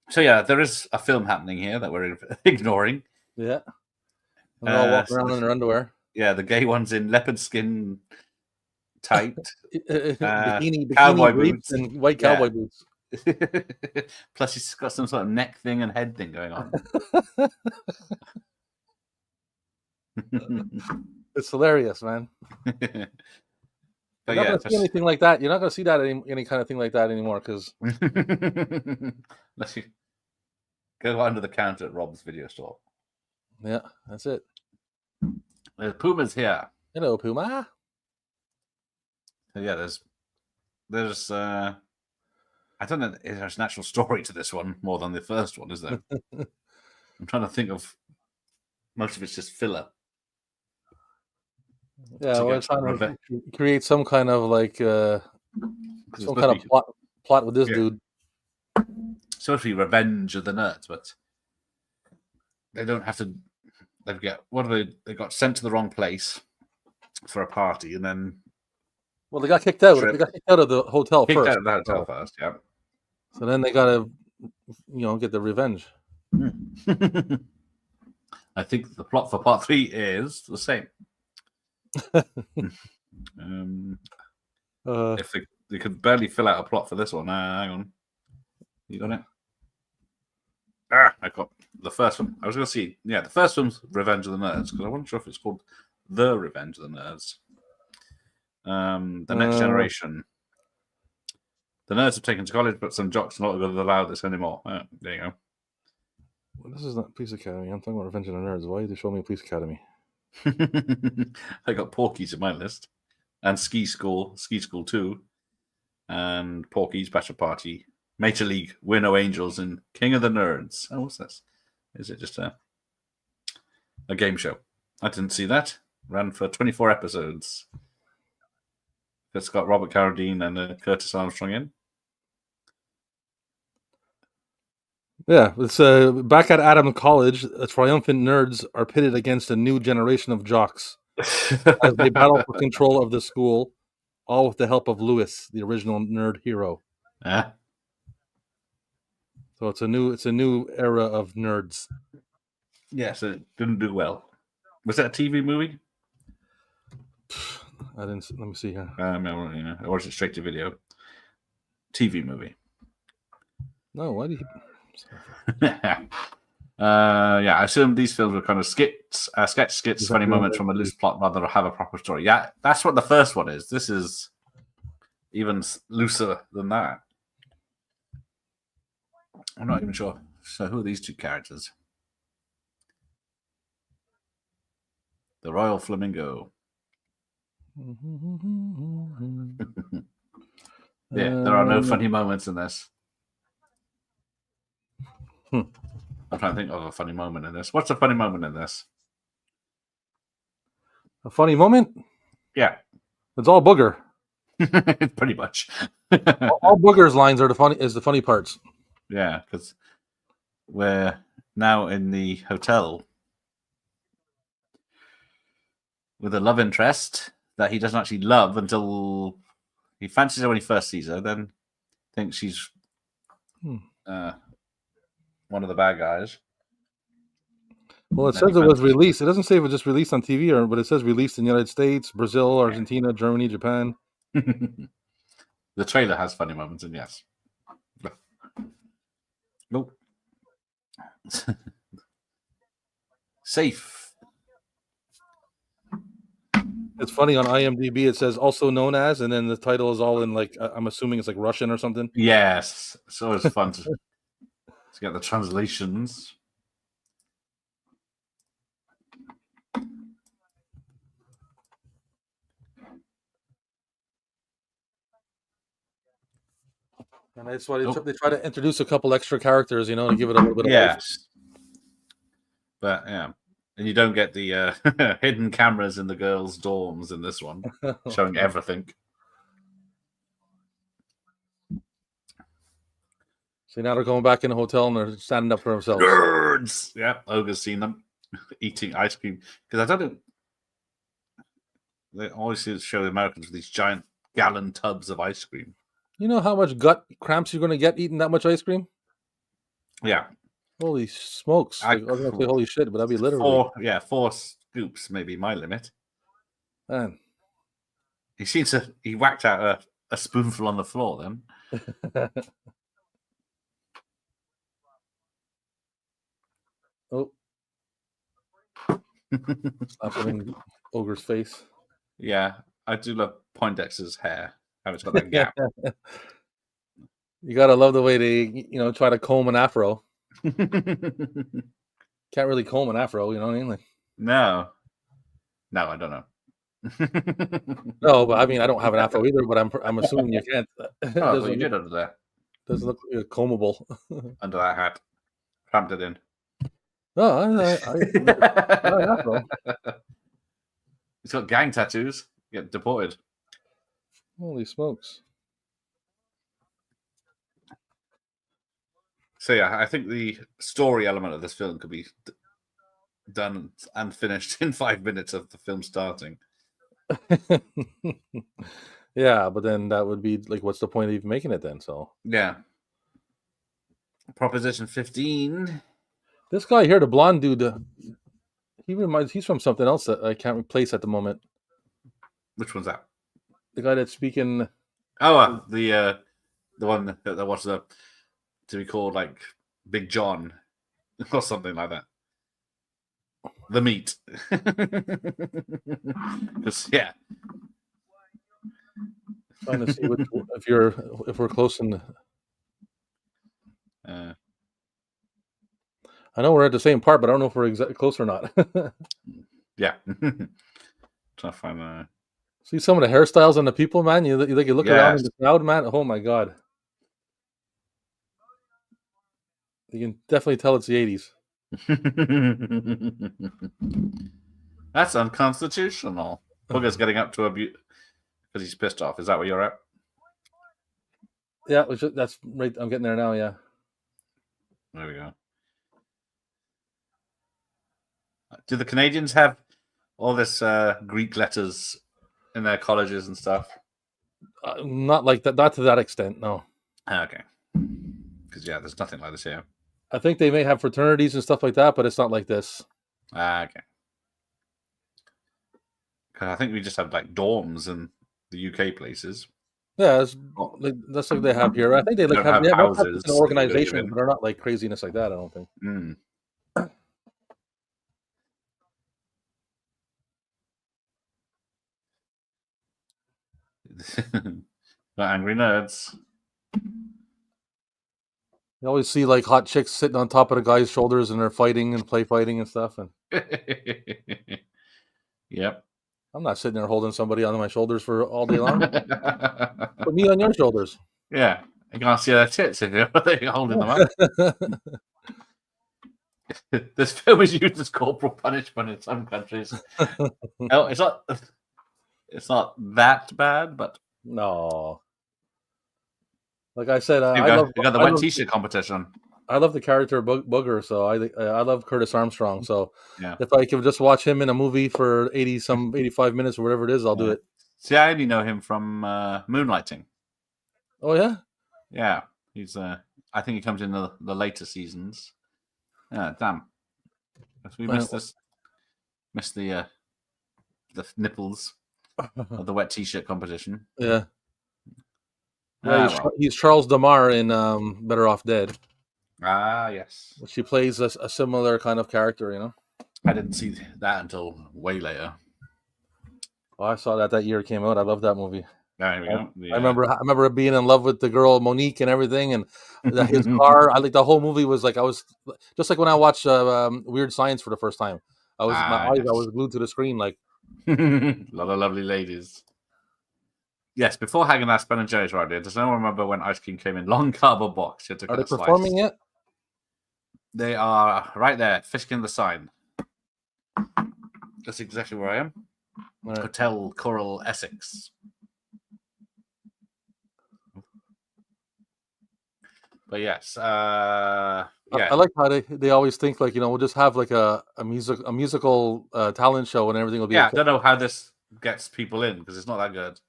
So yeah, there is a film happening here that we're ignoring. Yeah. And they're all walking around in their underwear. Yeah, the gay one's in leopard skin tight, bikini cowboy boots and white cowboy boots. Plus, he's got some sort of neck thing and head thing going on. It's hilarious, man. But You're not going to see anything like that. You're not going to see that any kind of thing like that anymore because unless you go under the counter at Rob's video store. Yeah, that's it. Puma's here. Hello, Puma. So yeah, there's I don't know. There's an actual story to this one more than the first one, is there? I'm trying to think of. Most of it's just filler. Yeah, we're trying to create some kind of like some kind of plot with this dude. It's supposed to be Revenge of the Nerds, but they don't have to. They got sent to the wrong place for a party, and then they got kicked out. They got kicked out of the hotel first. Out of the hotel first, yeah. So then they got to, get the revenge. I think the plot for part 3 is the same. If they could barely fill out a plot for this one, hang on, you got it. I got the first one. I was going to see, the first one's Revenge of the Nerds because I wasn't sure if it's called The Revenge of the Nerds. The Next Generation. The nerds have taken to college, but some jocks are not going to allow this anymore. There you go. Well, this is not Police Academy. I'm talking about Revenge of the Nerds. Why did they show me Police Academy? I got Porky's in my list, and Ski School 2, and Porky's Bachelor Party, Major League, We're No Angels, and King of the Nerds. Oh, what's this? Is it just a game show? I didn't see that. Ran for 24 episodes. It's got Robert Carradine and Curtis Armstrong in. Yeah, it's back at Adam College. Triumphant nerds are pitted against a new generation of jocks as they battle for control of the school, all with the help of Lewis, the original nerd hero. Yeah. So it's a new era of nerds. Yes, it didn't do well. Was that a TV movie? I didn't. Let me see here. Or is it straight to video? TV movie. No, why do you? I assume these films were kind of skits, funny moments from a loose plot rather than have a proper story. Yeah, that's what the first one is. This is even looser than that. I'm not even sure. So who are these two characters? The Royal Flamingo. Yeah, there are no funny moments in this. I'm trying to think of a funny moment in this. What's a funny moment in this? A funny moment? Yeah. It's all Booger. Pretty much. all Booger's lines are the funny parts. Yeah, because we're now in the hotel with a love interest that he doesn't actually love until he fancies her when he first sees her. Then thinks she's one of the bad guys. Well, it says it was released. It doesn't say it was just released on TV, but it says released in the United States, Brazil, Argentina, Germany, Japan. The trailer has funny moments, and yes. Nope. Safe. It's funny on IMDb. It says also known as, and then the title is all in like I'm assuming it's like Russian or something. Yes, it's always fun to get the translations. And that's why they try to introduce a couple extra characters, to give it a little bit of life. But yeah, and you don't get the hidden cameras in the girls' dorms in this one, showing everything. So now they're going back in the hotel and they're standing up for themselves. Nerds! Yeah, Ogre's seen them eating ice cream. Because I don't know. They always show the Americans with these giant gallon tubs of ice cream. You know how much gut cramps you're going to get eating that much ice cream? Yeah. Holy smokes. I was going to say holy shit, but that'd be literally. 4 scoops may be my limit. Man. He whacked out a spoonful on the floor then. Oh. Slapping Ogre's face. Yeah, I do love Poindexter's hair. How it's got that gap. You gotta love the way they, try to comb an afro. Can't really comb an afro, you know what I mean? Like, no, I don't know. No, but I mean, I don't have an afro either. But I'm assuming you can't. Oh, you did under there. Doesn't look combable. Under that hat, cramped it in. No, I afro. He's got gang tattoos. Get deported. Holy smokes. So yeah, I think the story element of this film could be done and finished in 5 minutes of the film starting. Yeah, but then that would be like, what's the point of even making it then? So yeah. Proposition 15. This guy here, the blonde dude, he's from something else that I can't replace at the moment. Which one's that? The guy that's speaking. Oh, the one that was to be called like Big John or something like that. The Meat. Because yeah. Trying to see if we're close in. I know we're at the same part, but I don't know if we're close or not. Yeah. Trying to find See some of the hairstyles on the people, man. You look around in the crowd, man. Oh my god. You can definitely tell it's the 80s. That's unconstitutional. Booger's getting up to because he's pissed off. Is that where you're at? Yeah, that's right. I'm getting there now, yeah. There we go. Do the Canadians have all this Greek letters in their colleges and stuff? Not like that. Not to that extent, no. Okay. Because there's nothing like this here. I think they may have fraternities and stuff like that, but it's not like this. Okay. Because I think we just have like dorms in the UK places. Yeah, that's like they have here. I think they have houses, organizations, but they're not like craziness like that. I don't think. Mm. Angry nerds. You always see like hot chicks sitting on top of the guy's shoulders and they're fighting and play fighting and stuff. And yep. I'm not sitting there holding somebody on my shoulders for all day long. Put me on your shoulders. Yeah. You can't see their tits if you're holding them up. This film is used as corporal punishment in some countries. Oh, it's not that bad, but no. Like I said, you got the wet t-shirt competition. I love the character Booger, so I love Curtis Armstrong. So yeah. If I could just watch him in a movie for 85 minutes or whatever it is, I'll do it. See, I only know him from Moonlighting. Oh yeah, Yeah, he's. I think he comes in the later seasons. Yeah, damn. We missed this. Missed the nipples of the wet T-shirt competition. Yeah. Yeah, he's Charles Damar in Better Off Dead. Ah, yes. She plays a similar kind of character, you know. I didn't see that until way later. Oh, I saw that year it came out. I love that movie. There we go. I remember being in love with the girl Monique and everything, and his car. I like the whole movie was like I was just like when I watched Weird Science for the first time. I was glued to the screen like a lot of lovely ladies. Yes, before Haagen-Dazs, Ben and Jerry's right there. Does anyone remember when ice cream came in long cardboard box? You had to Are they performing yet? They are right there, fishing the sign. That's exactly where I am. Right. Hotel Coral Essex. But yes, yeah. I like how they always think like, you know, we'll just have like a musical talent show and everything will be. Yeah, okay. I don't know how this gets people in because it's not that good.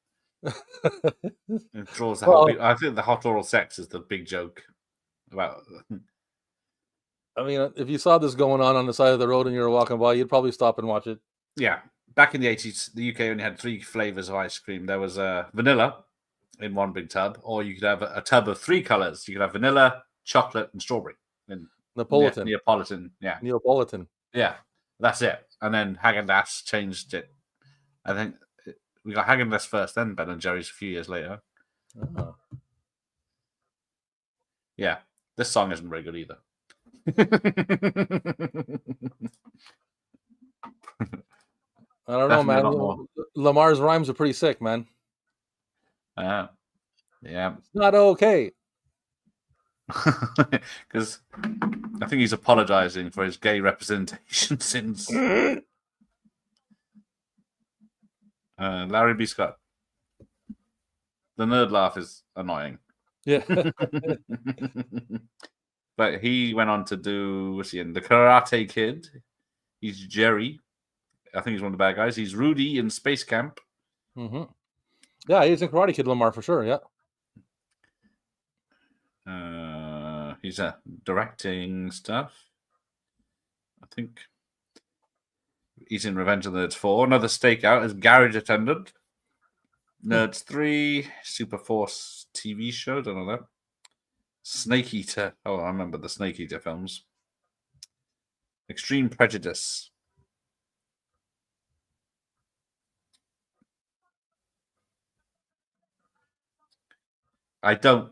It draws the whole. I think the hot oral sex is the big joke about. I mean, if you saw this going on the side of the road and you were walking by, you'd probably stop and watch it. Yeah, back in the 80s, the UK only had 3 flavors of ice cream. There was vanilla in one big tub, or you could have a tub of 3 colors. You could have vanilla, chocolate, and strawberry. And Neapolitan, yeah. Neapolitan. Yeah, that's it. And then Haagen-Dazs changed it. I think we got Haagen-Dazs first, then Ben and Jerry's a few years later. Uh-huh. Yeah, this song isn't very good either. I don't know, man. Lamar's rhymes are pretty sick, man. Yeah. It's not okay. Because I think he's apologizing for his gay representation since Larry B. Scott. The nerd laugh is annoying. Yeah. But he went on to do, what's he in? The Karate Kid. He's Jerry. I think he's one of the bad guys. He's Rudy in Space Camp. Mm-hmm. Yeah, he's in Karate Kid, Lamar, for sure, yeah. He's directing stuff. I think he's in Revenge of the Nerds 4. Another stakeout as garage attendant. Nerds 3. Super Force TV show. Don't know that. Snake Eater. Oh, I remember the Snake Eater films. Extreme Prejudice. I don't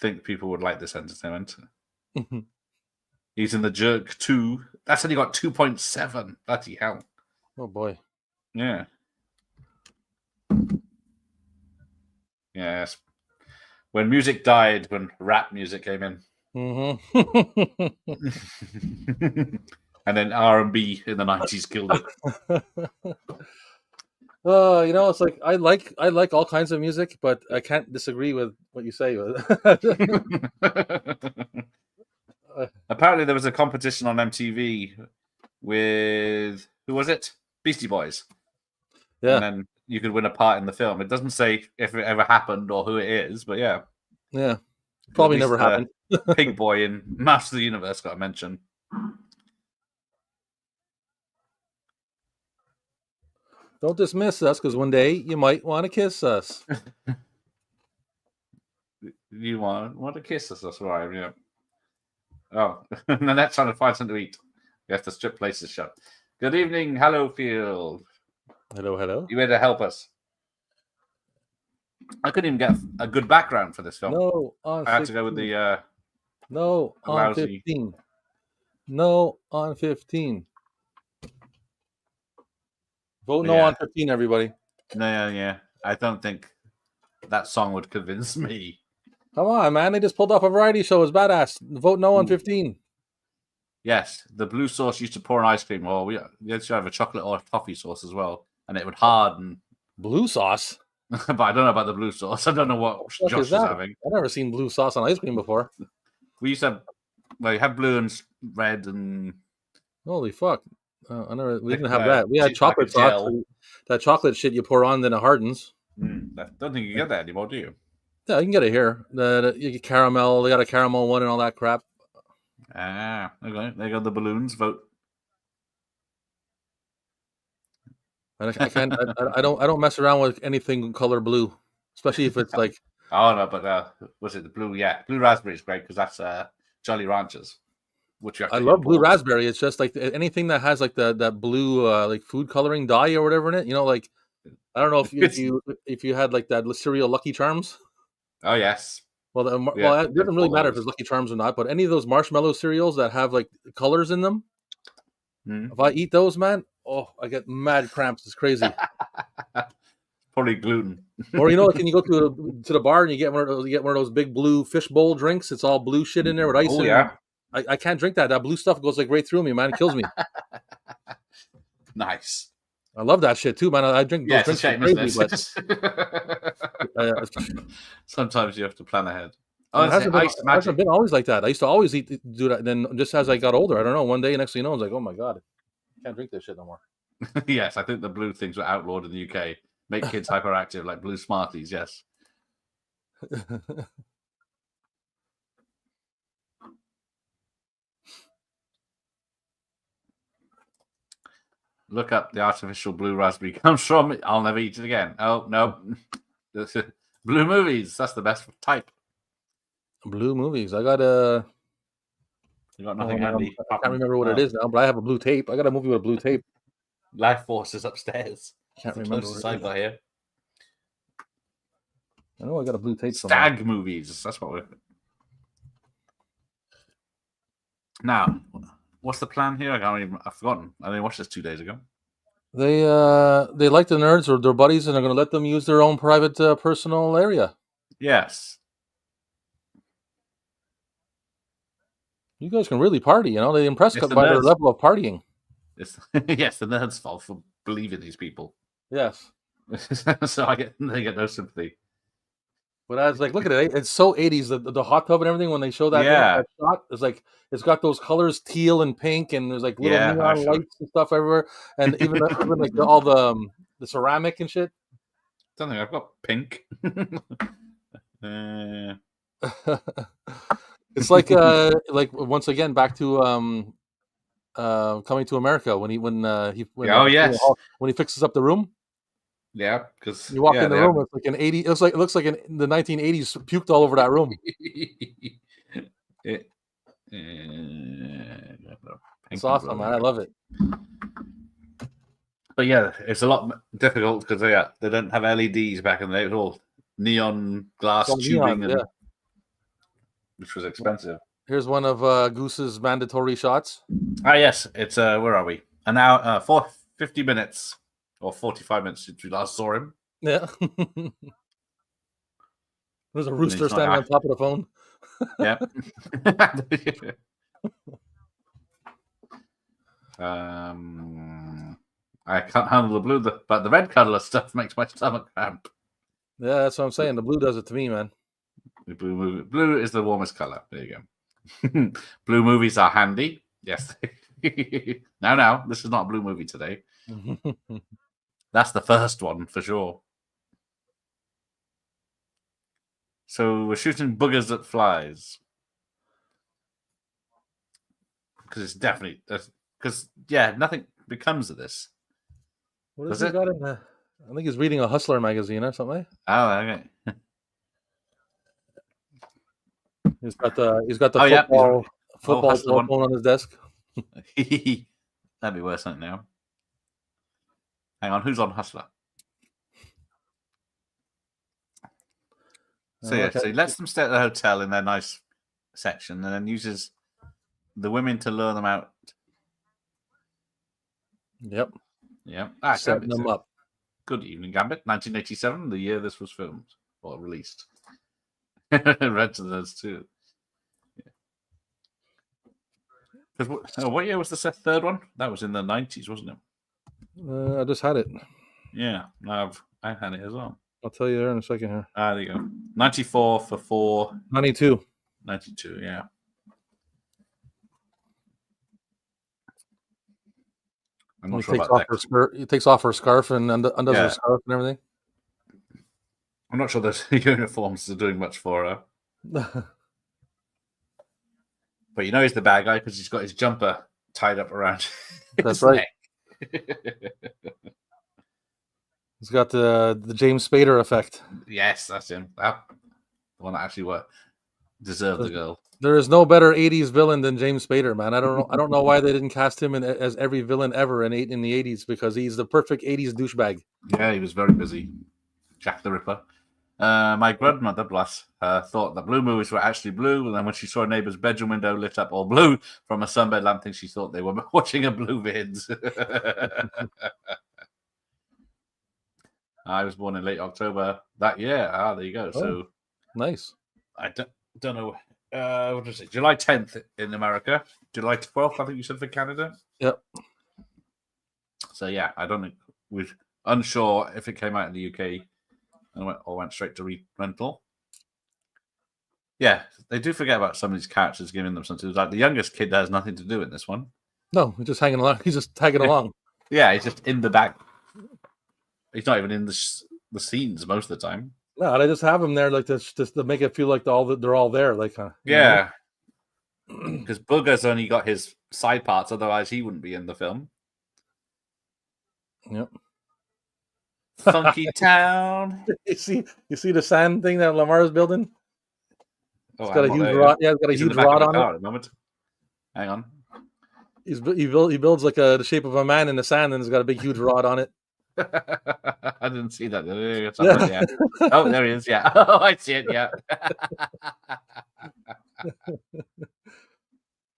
think people would like this entertainment. He's in The Jerk 2. That's only got 2.7. Bloody hell. Oh, boy. Yeah. Yes. When music died, when rap music came in. Mm-hmm. And then R&B in the 90s killed it. You know, it's like I like all kinds of music, but I can't disagree with what you say. Apparently, there was a competition on MTV with who was it? Beastie Boys. Yeah, and then you could win a part in the film. It doesn't say if it ever happened or who it is, but yeah, probably never happened. Pig Boy in Master of the Universe got a mention. Don't dismiss us, because one day you might want to kiss us. You want to kiss us? That's right. Yeah. Oh, Nanette's trying to find something to eat. We have to strip places shut. Good evening, Hello Field. Hello. You here to help us? I couldn't even get a good background for this film. No, I had to go with the. No, on 15. No, on 15. Vote no on 15, everybody. No, yeah. I don't think that song would convince me. Come on, man. They just pulled off a variety show. It's badass. Vote no on 15. Yes, the blue sauce used to pour on ice cream. Well, we used to have a chocolate or toffee sauce as well, and it would harden. Blue sauce? But I don't know about the blue sauce. I don't know what Josh is having. I've never seen blue sauce on ice cream before. We used to have, you have blue and red and... Holy fuck. We didn't have that. We had chocolate sauce. That chocolate shit you pour on, then it hardens. I don't think you get that anymore, do you? Yeah, you can get it here. You get caramel. They got a caramel one and all that crap. Ah, okay. There go the balloons. Vote. And I can't. I don't mess around with anything color blue, especially if it's like. Oh no, but was it the blue? Yeah, blue raspberry is great because that's Jolly Ranchers, which you have I to love blue import. raspberry. It's just like anything that has like that blue like food coloring dye or whatever in it. You know, like I don't know if you had like that cereal Lucky Charms. Oh yes, Well, yeah. it doesn't really matter if it's Lucky Charms or not. But any of those marshmallow cereals that have like colors in them, if I eat those, man, oh, I get mad cramps. It's crazy. Probably gluten. Or like, can you go to the bar and you get one of those big blue fishbowl drinks? It's all blue shit in there with ice. Oh yeah. I can't drink that. That blue stuff goes like right through me, man. It kills me. Nice. I love that shit too, man. I drink those drinks shame, crazy, but sometimes you have to plan ahead. It hasn't been always like that. I used to always do that. And then just as I got older, I don't know. One day, next thing you know, I was like, oh my god, I can't drink this shit no more. Yes, I think the blue things were outlawed in the UK. Make kids hyperactive, like blue Smarties. Yes. Look up the artificial blue raspberry comes from. I'll never eat it again. Oh no, blue movies. That's the best type. Blue movies. I got You got nothing handy. I can't remember what it is now, but I have a blue tape. I got a movie with a blue tape. Life Force is upstairs. Can't remember. Closest I got here. I know I got a blue tape. Stag movies. That's what we're. Now, what's the plan here? I've forgotten. I only watched this 2 days ago. They like the nerds or their buddies, and they're going to let them use their own private personal area. Yes. You guys can really party. They impress by their level of partying. Yes, the nerds' fault for believing these people. Yes. So they get no sympathy. But I was like, look at it. It's so 80s. The hot tub and everything, when they show that shot, it's like it's got those colors, teal and pink, and there's like little neon lights and stuff everywhere. And even like all the ceramic and shit. Don't think I've got pink. It's like once again back to Coming to America when he fixes up the room. Yeah, because you walk in the room, it's like an 80. It looks like in the 1980s, puked all over that room. It's awesome, man. I love it. But yeah, it's a lot difficult because they don't have LEDs back in the day. It was all neon glass tubing, which was expensive. Here's one of Goose's mandatory shots. Yes, it's where are we? An hour, 50 minutes. Or 45 minutes since we last saw him. Yeah. There's a rooster standing on top of the phone. Yeah. I can't handle the blue, but the red color stuff makes my stomach cramp. Yeah, that's what I'm saying. The blue does it to me, man. The blue is the warmest color. There you go. Blue movies are handy. Yes. Now, this is not a blue movie today. That's the first one for sure. So we're shooting boogers at flies. Because it's definitely nothing becomes of this. What has he got in there? I think he's reading a Hustler magazine or something. Oh, okay. He's got the football phone on his desk. That'd be worse than now. Hang on, who's on Hustler? So he lets them stay at the hotel in their nice section, and then uses the women to lure them out. Yep. Setting them up. Good evening, Gambit. 1987, the year this was filmed or released. Read to those too. What year was the third one? That was in the 90s, wasn't it? I just had it. Yeah, I had it as well. I'll tell you there in a second here. There you go. 94 for 4. 92. 92, yeah. I'm not sure about that. He takes off her scarf and undoes her scarf and everything. I'm not sure those uniforms are doing much for her. But you know he's the bad guy because he's got his jumper tied up around That's his right. neck. He's got the James Spader effect. Yes, that's him. That the one that actually deserved the girl. There is no better '80s villain than James Spader, man. I don't know why they didn't cast him as every villain ever in the '80s, because he's the perfect '80s douchebag. Yeah, he was very busy. Jack the Ripper. My grandmother, bless her, thought the blue movies were actually blue, and then when she saw a neighbour's bedroom window lit up all blue from a sunbed lamp thing, she thought they were watching a blue vids. I was born in late October that year. There you go. Oh, so nice. I don't know. What was it? July 10th in America. July 12th, I think you said, for Canada. Yep. So yeah, I don't think we're unsure if it came out in the UK and went straight to rental. Yeah, they do forget about some of these characters, giving them something. Like the youngest kid has nothing to do in this one. No, he's just hanging along. He's just tagging along. Yeah, he's just in the back. He's not even in the scenes most of the time. No, they just have him there like this, just to make it feel like they're all there. Like, yeah, because Booger's only got his side parts. Otherwise, he wouldn't be in the film. Yep. Funky Town. You see the sand thing that Lamar's building? It's got a huge rod. Yeah, it's got a huge rod on it. At the moment. Hang on. He builds like the shape of a man in the sand, and it's got a big huge rod on it. I didn't see that. Yeah. Oh, there he is. Yeah. Oh, I see it. Yeah.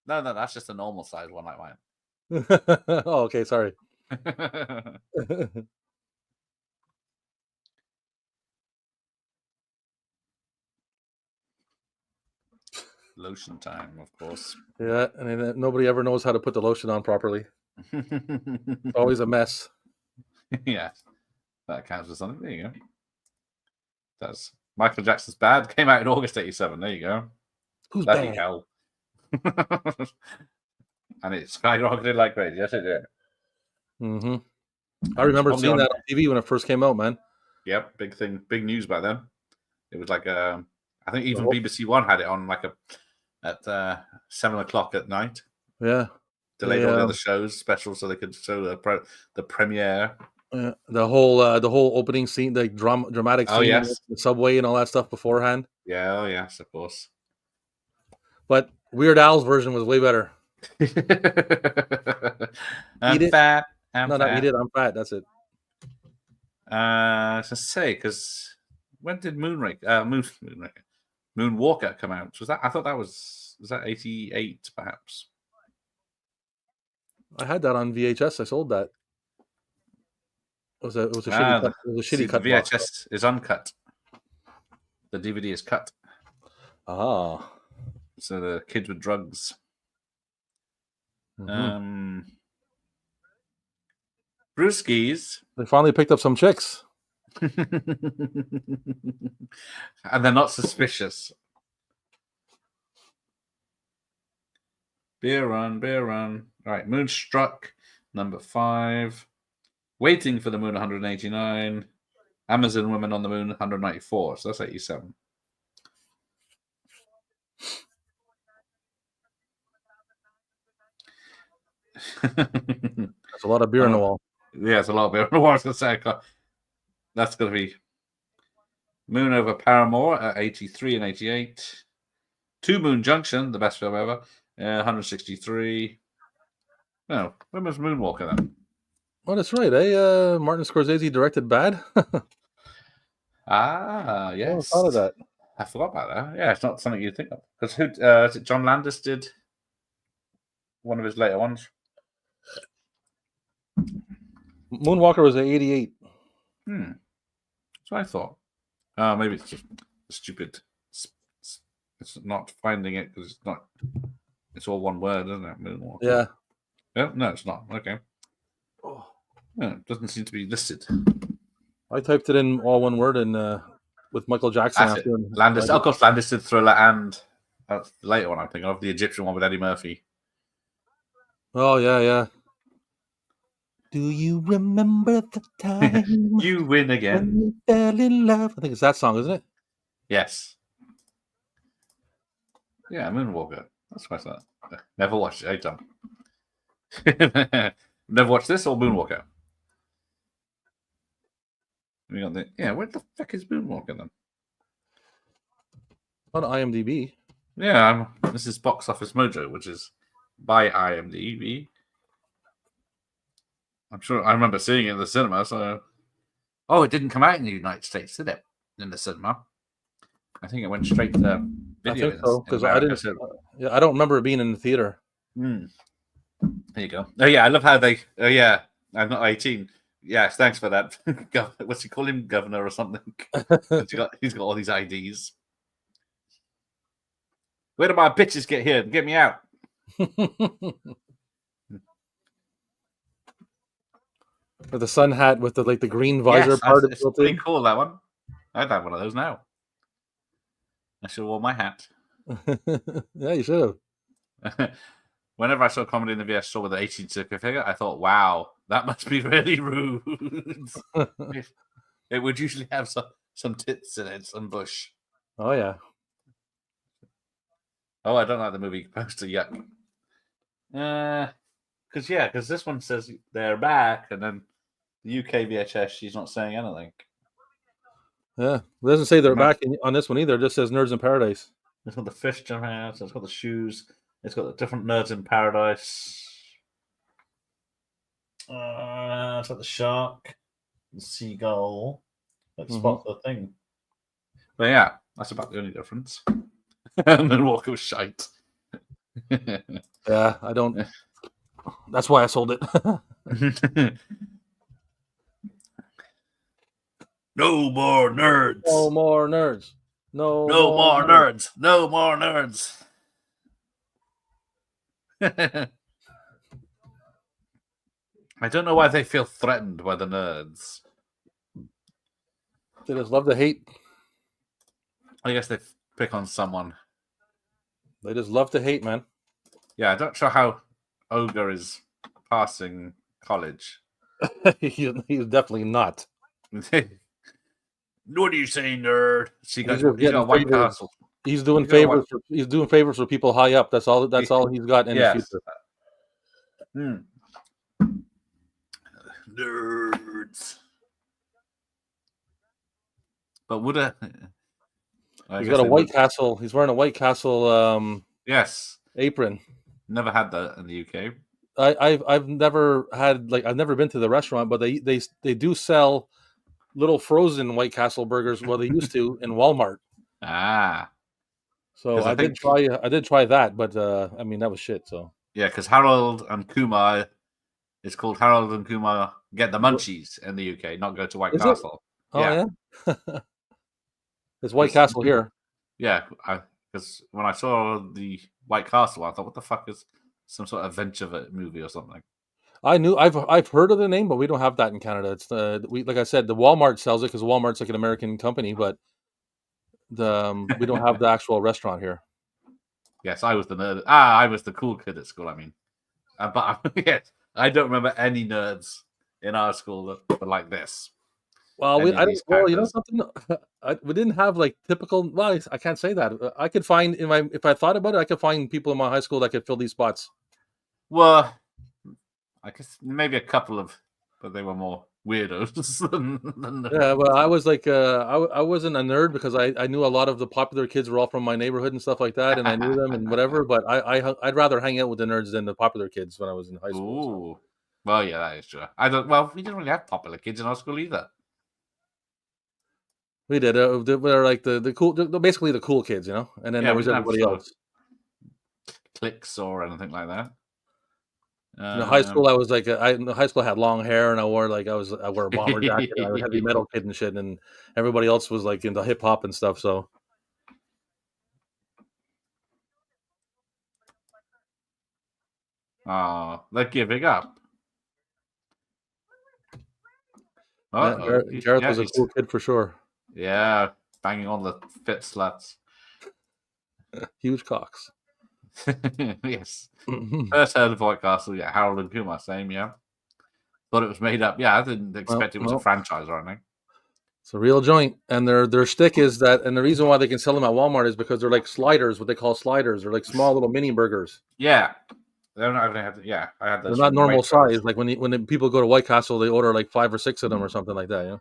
No, that's just a normal size one like mine. Oh, okay. Sorry. Lotion time, of course. Yeah, and then nobody ever knows how to put the lotion on properly. It's always a mess. Yeah, that counts as something. There you go. That's Michael Jackson's Bad. Came out in August '87. There you go. Who's Bloody bad? hell. And it skyrocketed like crazy. Yes, it did. Mm-hmm. I remember seeing that on TV when it first came out, man. Yep, big thing, big news back then. It was like I think even BBC One had it on like at 7:00 at night. Yeah, delayed all the other shows special so they could show the premiere. The whole opening scene, the dramatic scene, yes. the subway and all that stuff beforehand. Yeah, yes, of course. But Weird Al's version was way better. I'm fat. Not eat it. I'm fat. That's it. To say, because when did Moonwalker come out? Was that? I thought that was that 88 perhaps. I had that on VHS. I sold that. It was a shitty cut. It was a shitty cut. The VHS is uncut. The DVD is cut. Ah. So the kids with drugs. Mm-hmm. Brewskis. They finally picked up some chicks. And they're not suspicious. Beer run. All right, Moonstruck, number 5. Waiting for the Moon, 189. Amazon Women on the Moon, 194. So that's 87. That's a lot of beer on the wall. Yeah, it's a lot of beer on the wall. I was going to say, that's going to be Moon over Paramore at 83 and 88. Two Moon Junction, the best film ever, 163. No, when was Moonwalker then? Oh, that's right. Martin Scorsese directed Bad. Yes. I thought of that. I forgot about that. Yeah, it's not something you'd think of. Because is it John Landis did one of his later ones? Moonwalker was at 88. That's what I thought. Maybe it's just stupid. It's not finding it because it's not. It's all one word, isn't it? Moonwalker. Yeah. Oh, no, it's not. Okay. Oh. No, it doesn't seem to be listed. I typed it in all one word and with Michael Jackson. Landis. Of course, Landis did Thriller and that's the later one I'm thinking of, the Egyptian one with Eddie Murphy. Oh, yeah. Do you remember the time You win when again. we fell in love? I think it's that song, isn't it? Yes. Yeah, Moonwalker. That's quite that. Never watched it. Tom. Never watched this or Moonwalker. We got where the fuck is Moonwalker then? On IMDb. Yeah, this is Box Office Mojo, which is by IMDb. I'm sure I remember seeing it in the cinema. So, it didn't come out in the United States, did it? In the cinema, I think it went straight to video. I think so because I didn't. So. Yeah, I don't remember it being in the theater. There you go. Oh yeah, I love how they. Oh yeah, I'm not 18. Yes, thanks for that. What's he call him, governor or something? he's got all these IDs. Where do my bitches get here? Get me out. With the sun hat with the green visor part. It's pretty cool, that one. I'd have one of those now. I should have worn my hat. Yeah, you should have. Whenever I saw comedy in the VS store with the 18 circuit figure, I thought, wow, that must be really rude. It would usually have some tits in it, some bush. Oh, yeah. Oh, I don't like the movie poster yet. Because this one says they're back, and then the UK VHS, she's not saying anything. Yeah, it doesn't say they're back on this one either. It just says Nerds in Paradise. It's got the fish jump out. It's got the shoes. It's got the different Nerds in Paradise. It's got the shark, the seagull. Let's spot the thing. But yeah, that's about the only difference. And then Walker was shite. Yeah, I don't. That's why I sold it. No more nerds. No more nerds. No more nerds. No more nerds. I don't know why they feel threatened by the nerds. They just love to hate. I guess they pick on someone. They just love to hate, man. Yeah, I don't know how Ogre is passing college. He's definitely not. What are you saying, nerd? He's got White Castle. He's doing favors. He's doing favors for people high up. That's all. That's all he's got in the future. Nerds. But would he's got a White Castle. He's wearing a White Castle. Yes. Apron. Never had that in the UK. I've never had I've never been to the restaurant, but they do sell little frozen White Castle burgers. Well, they used to in Walmart. So I did try that, but I mean that was shit. So yeah, because Harold and Kumar, it's called Harold and Kumar Get the Munchies in the UK, not go to White Castle. Oh yeah. There's White Castle here. Yeah, because when I saw the White Castle, I thought, what the fuck is some sort of adventure movie or something? I've heard of the name, but we don't have that in Canada. It's like I said, the Walmart sells it because Walmart's like an American company, but we don't have the actual restaurant here. Yes, I was the nerd. I was the cool kid at school. I mean, but yes, I don't remember any nerds in our school that were like this. Well, you know something. We didn't have like typical. Well, I can't say that. I could find if I thought about it, I could find people in my high school that could fill these spots. Well, I guess maybe a couple of, but they were more weirdos than yeah, well, I was like, I wasn't a nerd because I knew a lot of the popular kids were all from my neighborhood and stuff like that, and I knew them and whatever. But I'd rather hang out with the nerds than the popular kids when I was in high school. So. Well, yeah, that is true. We didn't really have popular kids in our school either. We did. They were like the cool, basically the cool kids, you know. And then there was everybody else. Cliques or anything like that. In high school, I was like, in high school I had long hair, and I wore a bomber jacket, and I was a heavy metal kid and shit, and everybody else was like into hip hop and stuff. So, they're giving up. Gareth was a cool kid for sure. Yeah, banging on the fit sluts. Huge cocks. Yes. First heard of White Castle, yeah. Harold and Kumar, same, yeah. Thought it was made up. Yeah, I didn't expect it was a franchise or anything. It's a real joint, and their shtick is that, and the reason why they can sell them at Walmart is because they're like sliders, what they call sliders. They're like small little mini burgers. Yeah, they're not. I had those. They're not normal size. Like when people go to White Castle, they order like 5 or 6 of them or something like that.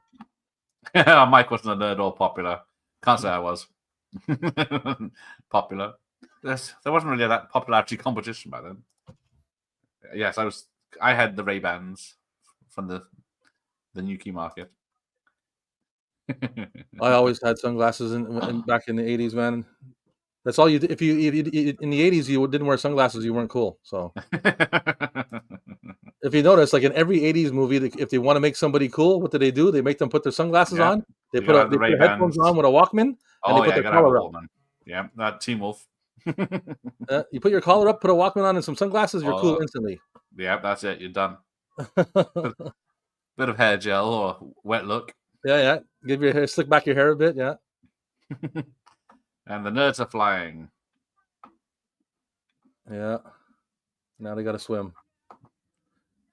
Yeah. Mike wasn't a nerd or popular. Can't say I was popular. There wasn't really that popularity competition back then. Yes, I had the Ray-Bans from the Nuki market. I always had sunglasses in back in the 80s, man. That's all you did. If you in the 80s you didn't wear sunglasses, you weren't cool. So if you notice, like in every 80s movie, if they want to make somebody cool, what do? They make them put their sunglasses on. They put their headphones on with a Walkman, and they put their collar up. Yeah, that Team Wolf. You put your collar up, put a Walkman on, and some sunglasses, you're cool instantly. Yeah, that's it. You're done. Bit of hair gel or wet look. Yeah. Give your hair, slick back your hair a bit. Yeah. And the nerds are flying. Yeah. Now they got to swim.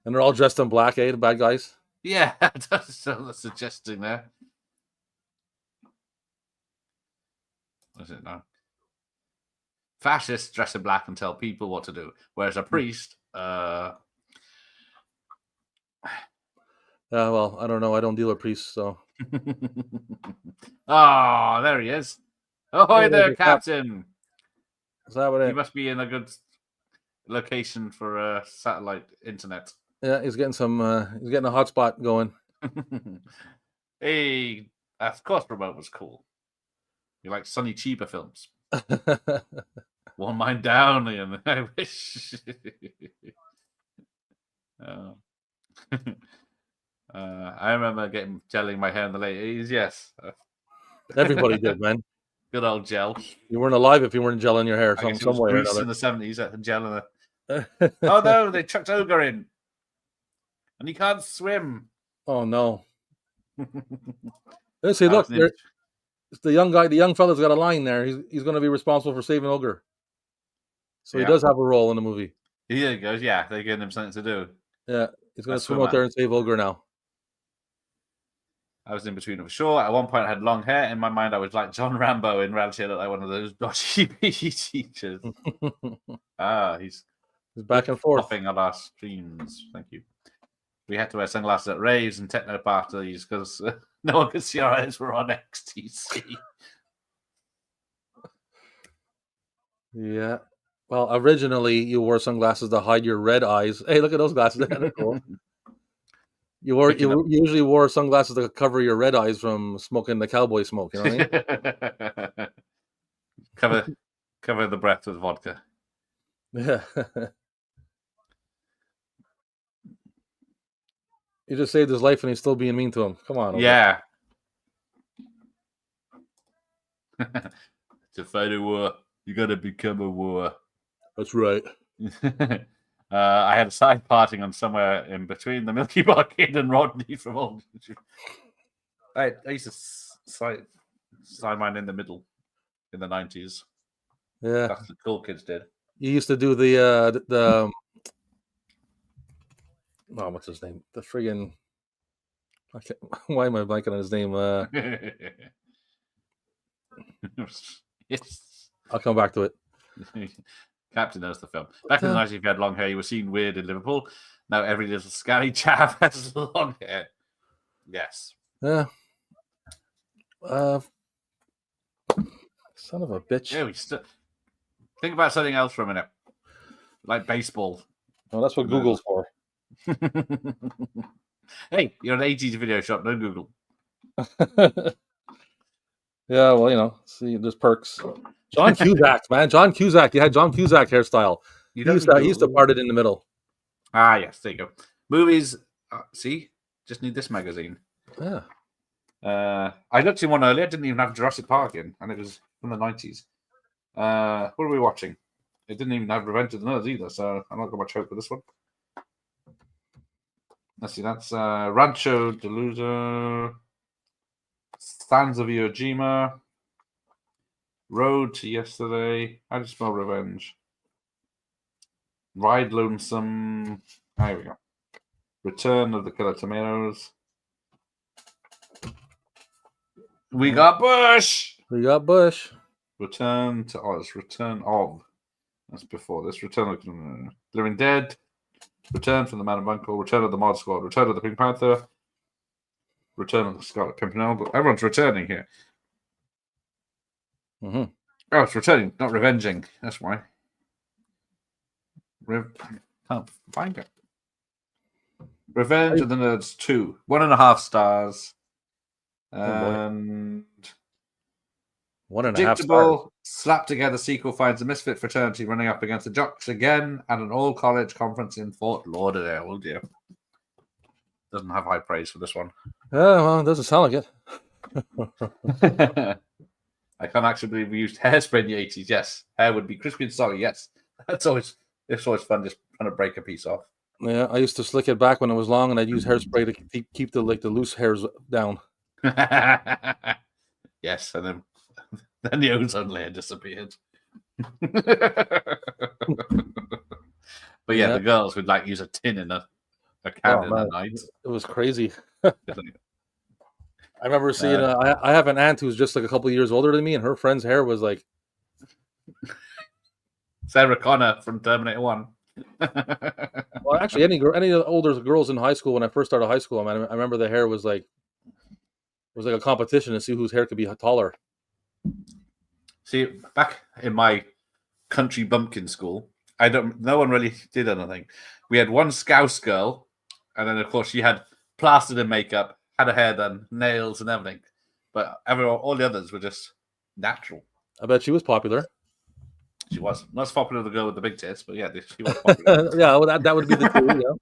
And they're all dressed in black, the bad guys? Yeah, that's suggesting there. What is it now? Fascists dress in black and tell people what to do, whereas a priest, well, I don't know. I don't deal with priests, so. Oh, there he is. Ahoy there, Captain. Is that what it is? He must be in a good location for satellite internet. Yeah, he's getting he's getting a hotspot going. Hey, of course, remote was cool. You like Sonny Chiba films. One mind down, Ian. I wish. I remember getting gel in my hair in the late 80s. Yes, everybody did, man. Good old gel. You weren't alive if you weren't gel in your hair some way or another. In the 70s, that gel in the. Oh no, they chucked Ogre in, and he can't swim. Oh no. Let's see. Look, it's the young guy. The young fella's got a line there. He's going to be responsible for saving Ogre. So he does have a role in the movie. Here he goes. Yeah, they're giving him something to do. Yeah, he's going to swim out there and save Ogre now. I was in between for sure. At one point, I had long hair. In my mind, I was like John Rambo. In reality, I looked like one of those dodgy PE teachers. He's back and forth. Popping on our streams. Thank you. We had to wear sunglasses at raves and techno parties because no one could see our eyes were on XTC. Yeah. Well, originally you wore sunglasses to hide your red eyes. Hey, look at those glasses. They're cool. You usually wore sunglasses to cover your red eyes from smoking the cowboy smoke. You know what I mean? cover the breath with vodka. Yeah. He just saved his life and he's still being mean to him. Come on. Yeah. To fight a war, you got to become a war. That's right. I had a side parting on somewhere in between the Milky Bar Kid and Rodney from Old. I used to side mine in the middle in the 90s. Yeah. That's the cool kids did. You used to do the what's his name? The friggin' why am I blanking on his name? Yes. I'll come back to it. Captain knows the film. Back in the 90s, if you had long hair, you were seen weird in Liverpool. Now every little scally chap has long hair. Yes. Yeah. Son of a bitch. Yeah, think about something else for a minute. Like baseball. Well, that's what Google's for. Hey, you're an 80s video shop, no Google. Yeah, well, see, there's perks. John Cusack, man. John Cusack. You had John Cusack hairstyle. He used to part it in the middle. Ah, yes, there you go. Movies. See? Just need this magazine. Yeah. I looked in one earlier. I didn't even have Jurassic Park in, and it was from the 90s. What are we watching? It didn't even have Revenge of the Nerds either, so I'm not got much hope for this one. Let's see, that's Rancho Deluso, Sands of Iwo Jima, Road to Yesterday, How to Spell Revenge, Ride Lonesome, there we go. Return of the Killer Tomatoes. We got Bush. We got Bush. Return to Oz. Return of. That's before this. Return of Living Dead. Return from the Man of Uncle. Return of the Mod Squad. Return of the Pink Panther. Return of the Scarlet Pimpernel. Everyone's returning here. Mm-hmm. Oh, it's returning, not revenging. That's why. Can't find it. Revenge of the Nerds 2. 1.5 stars. And 1.5 stars. Slap together sequel finds a misfit fraternity running up against the jocks again at an all-college conference in Fort Lauderdale. Oh dear. Doesn't have high praise for this one. Well, it doesn't sound like it. I can't actually believe we used hairspray in the 80s. Yes. Hair would be crispy and soggy. Yes. It's always fun just trying to break a piece off. Yeah, I used to slick it back when it was long, and I'd use hairspray to keep the loose hairs down. Yes, and then the ozone layer disappeared. But yeah, the girls would use a tin in a can in the night. It was crazy. I remember seeing. I have an aunt who's just like a couple of years older than me, and her friend's hair was like Sarah Connor from Terminator 1. Well, actually, any of the older girls in high school, when I first started high school, I remember the hair was like a competition to see whose hair could be taller. See, back in my country bumpkin school, no one really did anything. We had one Scouse girl, and then of course she had plastered in makeup, had her hair done, nails and everything. But all the others were just natural. I bet she was popular. She was not as popular the girl with the big tits, but yeah, she was popular. Yeah, well, that would be the two. Yeah.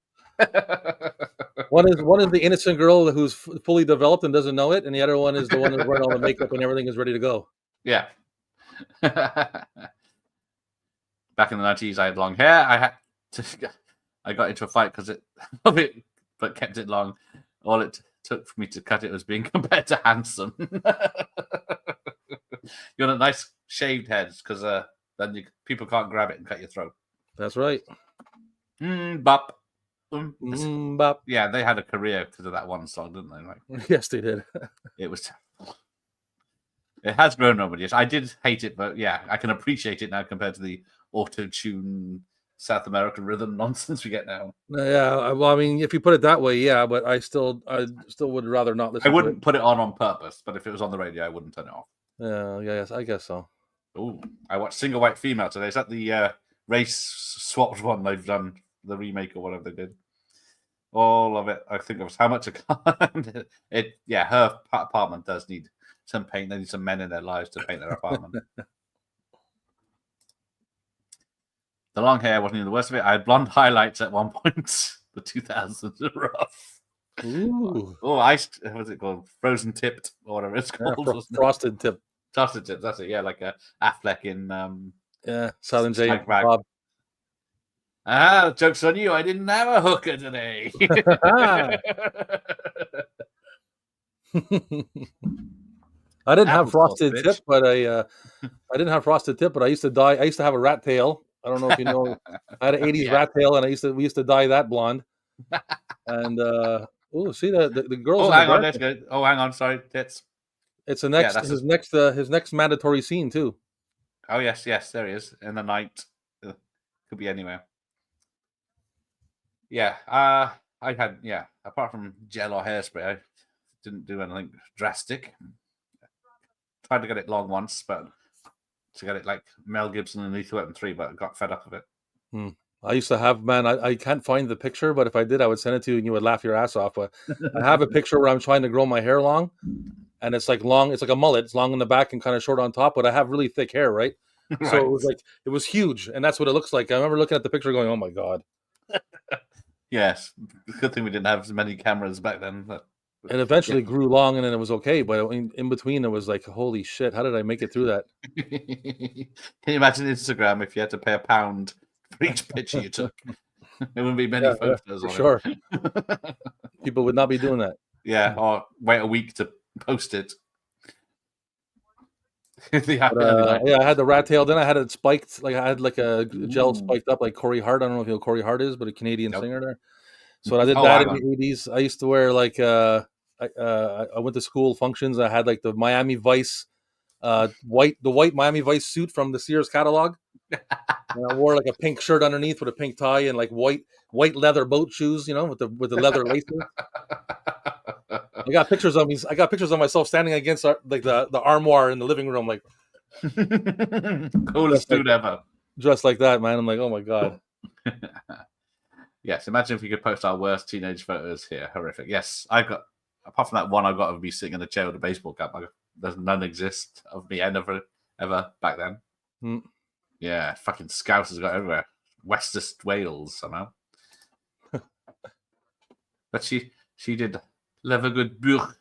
One is the innocent girl who's fully developed and doesn't know it, and the other one is the one who's wearing all the makeup and everything is ready to go. Yeah. Back in the 90s, I had long hair. I got into a fight because but kept it long. All it took for me to cut it was being compared to handsome. You want a nice shaved head because then people can't grab it and cut your throat. That's right. Bop. Bop. Yeah, they had a career because of that one song, didn't they? Yes, they did. It has grown over the years. I did hate it, but yeah, I can appreciate it now compared to the auto-tune South American rhythm nonsense we get now. Yeah, well, I mean, if you put it that way, yeah, but I still would rather not listen. I wouldn't put it on purpose, but if it was on the radio, I wouldn't turn it off. Yeah, yes, I guess so. Oh, I watched Single White Female today. Is that the race swapped one they've done, the remake or whatever they did? All of it. I think it was how much her apartment does need some paint. They need some men in their lives to paint their apartment. The long hair wasn't even the worst of it. I had blonde highlights at one point. The 2000s are rough. Ooh. Oh, what's it called? Frozen tipped or whatever it's called. Frosted tip. Frosted tip. That's it. Yeah, like Affleck in Southern J. Bob. Joke's on you. I didn't have a hooker today. I didn't have frosted tip, but I didn't have frosted tip, but I used to dye. I used to have a rat tail. I don't know if you know. I had an 80s rat tail, and we used to dye that blonde. And see the girls. Oh, hang on, that's good. Oh, hang on, sorry, tits. It's his next mandatory scene too. Oh yes, there he is in the night. Could be anywhere. Yeah, I had apart from gel or hairspray, I didn't do anything drastic. Tried to get it long once, but to get it like Mel Gibson in Lethal Weapon 3, but I got fed up of it. I used to have, I can't find the picture, but if I did, I would send it to you and you would laugh your ass off. But I have a picture where I'm trying to grow my hair long, and it's like long, it's like a mullet. It's long in the back and kind of short on top, but I have really thick hair, right? Right. So it was huge, and that's what it looks like. I remember looking at the picture going, oh my God. Yes. Good thing we didn't have as many cameras back then. But it eventually grew long, and then it was okay. But in between, it was like, holy shit, how did I make it through that? Can you imagine Instagram if you had to pay £1 for each picture you took? There wouldn't be many photos on sure. People would not be doing that. Yeah, or wait a week to post it. I had the rat tail. Then I had it spiked. Like I had like a gel spiked up like Corey Hart. I don't know if you know who Corey Hart is, but a Canadian singer there. So I did Oh, that hang in on. the 80s. I used to wear like I went to school functions. I had like the Miami Vice the white Miami Vice suit from the Sears catalog. And I wore like a pink shirt underneath with a pink tie and like white leather boat shoes, with the leather laces. I got pictures of me. I got pictures of myself standing against the armoire in the living room, like Coolest dude ever. dressed like that, man. I'm like, oh my god. Yes, imagine if we could post our worst teenage photos here. Horrific. Yes, I got. Apart from that one, I got of me sitting in a chair with a baseball cap. There's none exist of me ever back then. Mm. Yeah, fucking Scouse has got everywhere. Westest Wales somehow. But she did live a good book.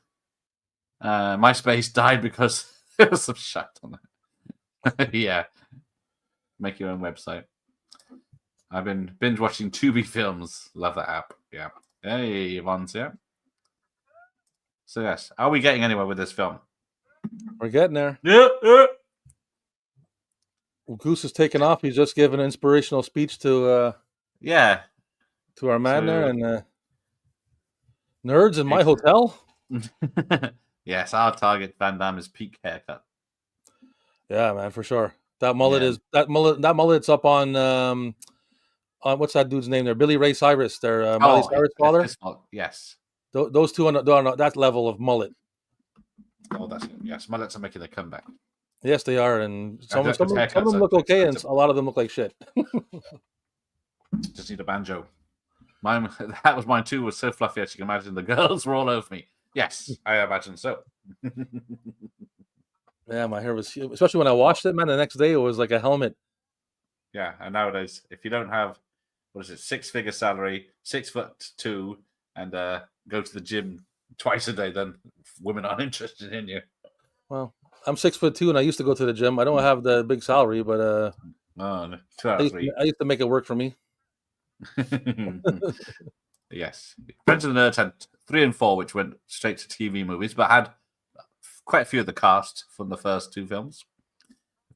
MySpace died because there was some shit on it. Yeah. Make your own website. I've been binge watching Tubi films. Love that app. Yeah. Hey, Yvonne's here. So yes, are we getting anywhere with this film? We're getting there. Yeah. Goose is taking off. He's just giving an inspirational speech to our man there, and nerds in my hotel. Yes, our target Van Damme's peak haircut. Yeah, man, for sure. That mullet's up on what's that dude's name there? Billy Ray Cyrus, their Miley Cyrus father. Yes. Those two are on that level of mullet. Oh, that's good. Yes, mullets are making a comeback. Yes, they are, and some of them look okay, and a lot of them look like shit. Just need a banjo. That was mine too. Was so fluffy, as you can imagine. The girls were all over me. Yes, I imagine so. Yeah, my hair was, especially when I washed it, man. The next day, it was like a helmet. Yeah, and nowadays, if you don't have 6-figure salary, 6'2", and go to the gym twice a day, then women aren't interested in you. Well, I'm 6'2", and I used to go to the gym. I don't have the big salary, but 2 out of 3. I used to make it work for me. Yes, Friends of the Nerds had 3 and 4, which went straight to TV movies, but had quite a few of the cast from the first 2 films.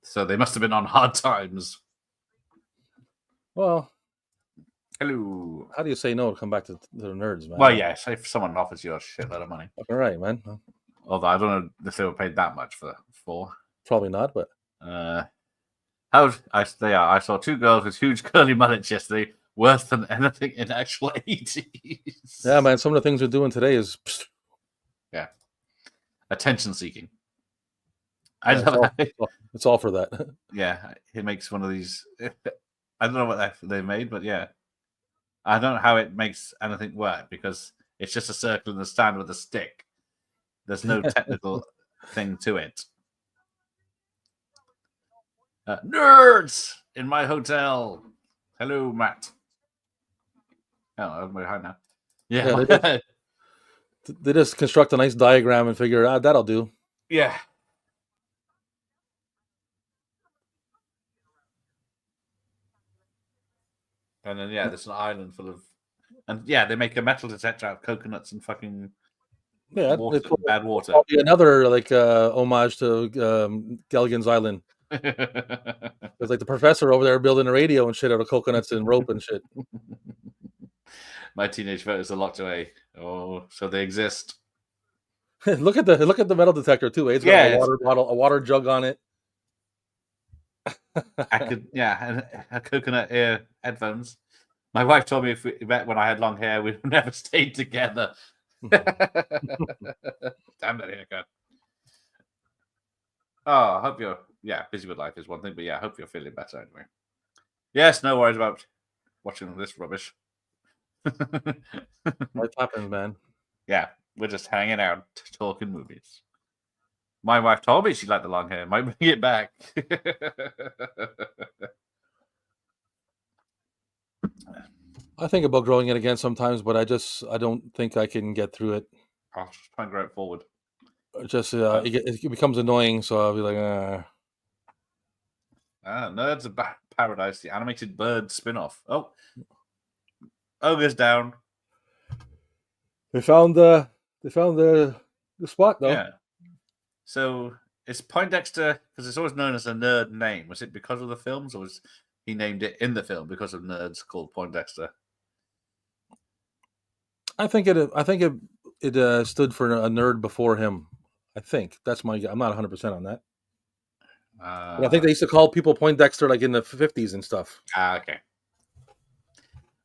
So they must have been on hard times. Well, hello. How do you say no to come back to the nerds, man? Well, yes, if someone offers you a shitload of money. All right, man. Although I don't know if they were paid that much for 4. Probably not, but I saw 2 girls with huge curly mullets yesterday, worse than anything in actual 80s. Yeah, man. Some of the things we're doing today is attention seeking. It's all for that. Yeah, he makes one of these. I don't know what they made, but yeah, I don't know how it makes anything work because it's just a circle in the stand with a stick. There's no technical thing to it. Nerds in my hotel. Hello, Matt. Oh, I'm behind now. Yeah. They just construct a nice diagram and figure, that'll do. Yeah. And then, there's an island full of... And, they make a metal detector out of coconuts and fucking water, bad water. Probably another, homage to Gilligan's Island. There's, the professor over there building a radio and shit out of coconuts and rope and shit. My teenage photos are locked away. Oh, so they exist. Look at the metal detector, too. It's got a water bottle, a water jug on it. And a coconut ear headphones. My wife told me if we met when I had long hair, we'd never stayed together. Damn that haircut. Oh, I hope you're busy with life is one thing, but I hope you're feeling better anyway. Yes, no worries about watching this rubbish. Life happens, man. Yeah, we're just hanging out, talking movies. My wife told me she liked the long hair. Might bring it back. I think about growing it again sometimes, but I don't think I can get through it. I'll just try and grow it forward. It becomes annoying, so I'll be like, Nerds of Paradise, the animated bird spin-off. Oh, Ogre's down. They found the spot though. Yeah. So it's Poindexter because it's always known as a nerd name. Was it because of the films, or was he named it in the film because of nerds called Poindexter? I think it stood for a nerd before him. I think that's my. I'm not 100% on that. But I think they used to call people Poindexter like in the 50s and stuff. Okay.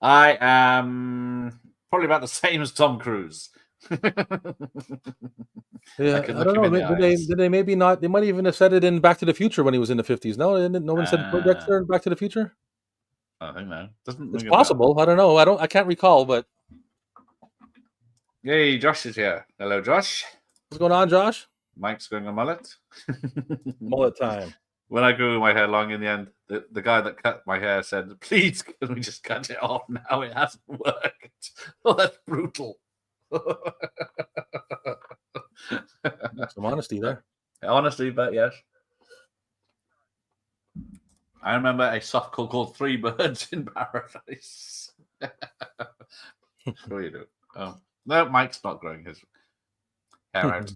I am probably about the same as Tom Cruise. Yeah, I don't know. Did they maybe not? They might even have said it in Back to the Future when he was in the 50s. No, no one said Poindexter in Back to the Future. I think no. It's possible. I don't know. I can't recall. But hey, Josh is here. Hello, Josh. What's going on, Josh? Mike's going a mullet. Mullet time. When I grew my hair long in the end, the guy that cut my hair said, please, can we just cut it off now? It hasn't worked. Oh, that's brutal. Some honesty there. Honestly, but yes. I remember a soft call called Three Birds in Paradise. Sure you do. Oh. No, Mike's not growing his hair out.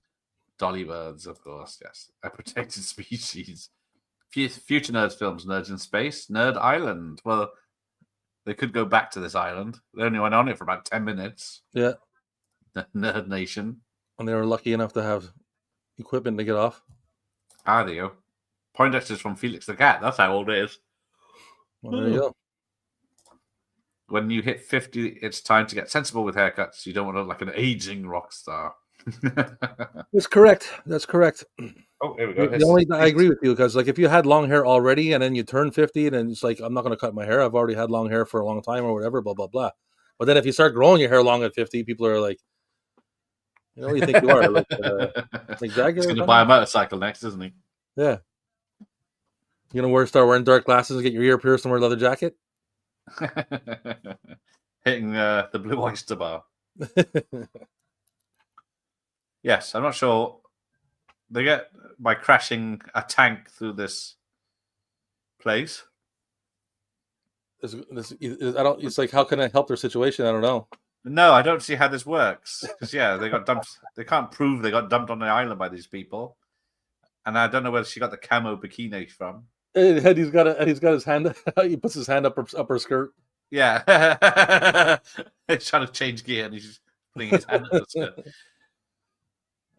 Dolly birds, of course, yes. A protected species. Future Nerds films, Nerds in Space, Nerd Island. Well, they could go back to this island. They only went on it for about 10 minutes. Yeah. Nerd Nation. And they were lucky enough to have equipment to get off. Ah, there you go. Poindexter's from Felix the Cat. That's how old it is. Well, there you go. When you hit 50, it's time to get sensible with haircuts. You don't want to look like an aging rock star. That's correct. That's correct. Oh, here we go. I agree with you because, like, if you had long hair already and then you turn 50, and it's like, I'm not going to cut my hair. I've already had long hair for a long time or whatever, blah, blah, blah. But then if you start growing your hair long at 50, people are like, you know, what do you think you are? Like Jagger? He's going to buy a motorcycle next, isn't he? Yeah. You're going to start wearing dark glasses and get your ear pierced and wear a leather jacket? Hitting the Blue Oyster Bar. Yes, I'm not sure. They get by crashing a tank through this place. It's like, how can I help their situation? I don't know. No, I don't see how this works. Because they got dumped. They can't prove they got dumped on the island by these people. And I don't know where she got the camo bikini from. And he's got his hand. He puts his hand up her skirt. Yeah, he's trying to change gear, and he's just putting his hand up the skirt.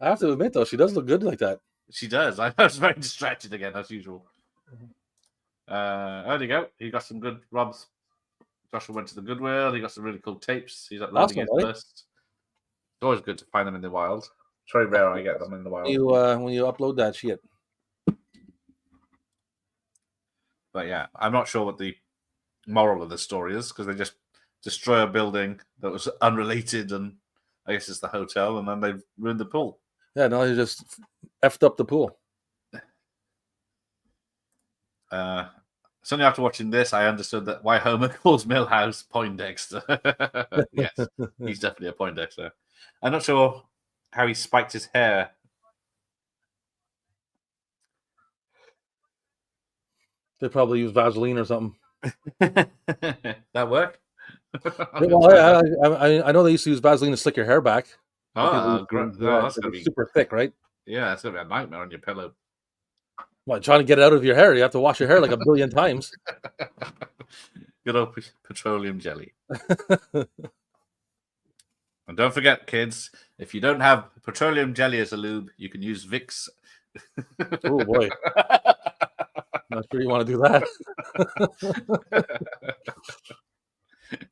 I have to admit, though, she does look good like that. She does. I was very distracted again, as usual. There you go. He got some good robs. Joshua went to the Goodwill. He got some really cool tapes. He's uploading his list. It's always good to find them in the wild. It's very rare I get them in the wild. When you upload that shit. But yeah, I'm not sure what the moral of the story is because they just destroy a building that was unrelated, and I guess it's the hotel, and then they've ruined the pool. Yeah, no, he just effed up the pool. It's only after watching this I understood that why Homer calls Milhouse Poindexter. Yes, he's definitely a Poindexter. I'm not sure how he spiked his hair. They probably use Vaseline or something. That work? Well, I know they used to use Vaseline to slick your hair back. Oh, that's gonna be super thick, right? Yeah, it's gonna be a nightmare on your pillow. Well, trying to get it out of your hair, you have to wash your hair like a billion times. Good old petroleum jelly. And don't forget, kids, if you don't have petroleum jelly as a lube, you can use Vicks. Oh boy. Not sure you want to do that.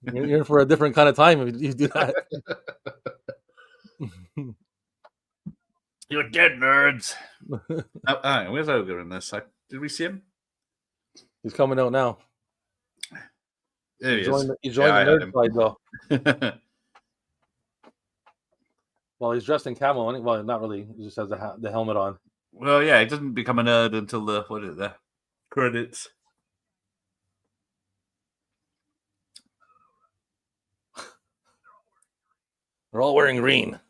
You're in for a different kind of time if you do that. You're dead, nerds. Where's Ogre in this? Did we see him? He's coming out now. There he is. He's joined the nerd side, though. Well, he's dressed in camo. Well, not really. He just has the helmet on. Well, yeah, he doesn't become a nerd until the credits. They're all wearing green.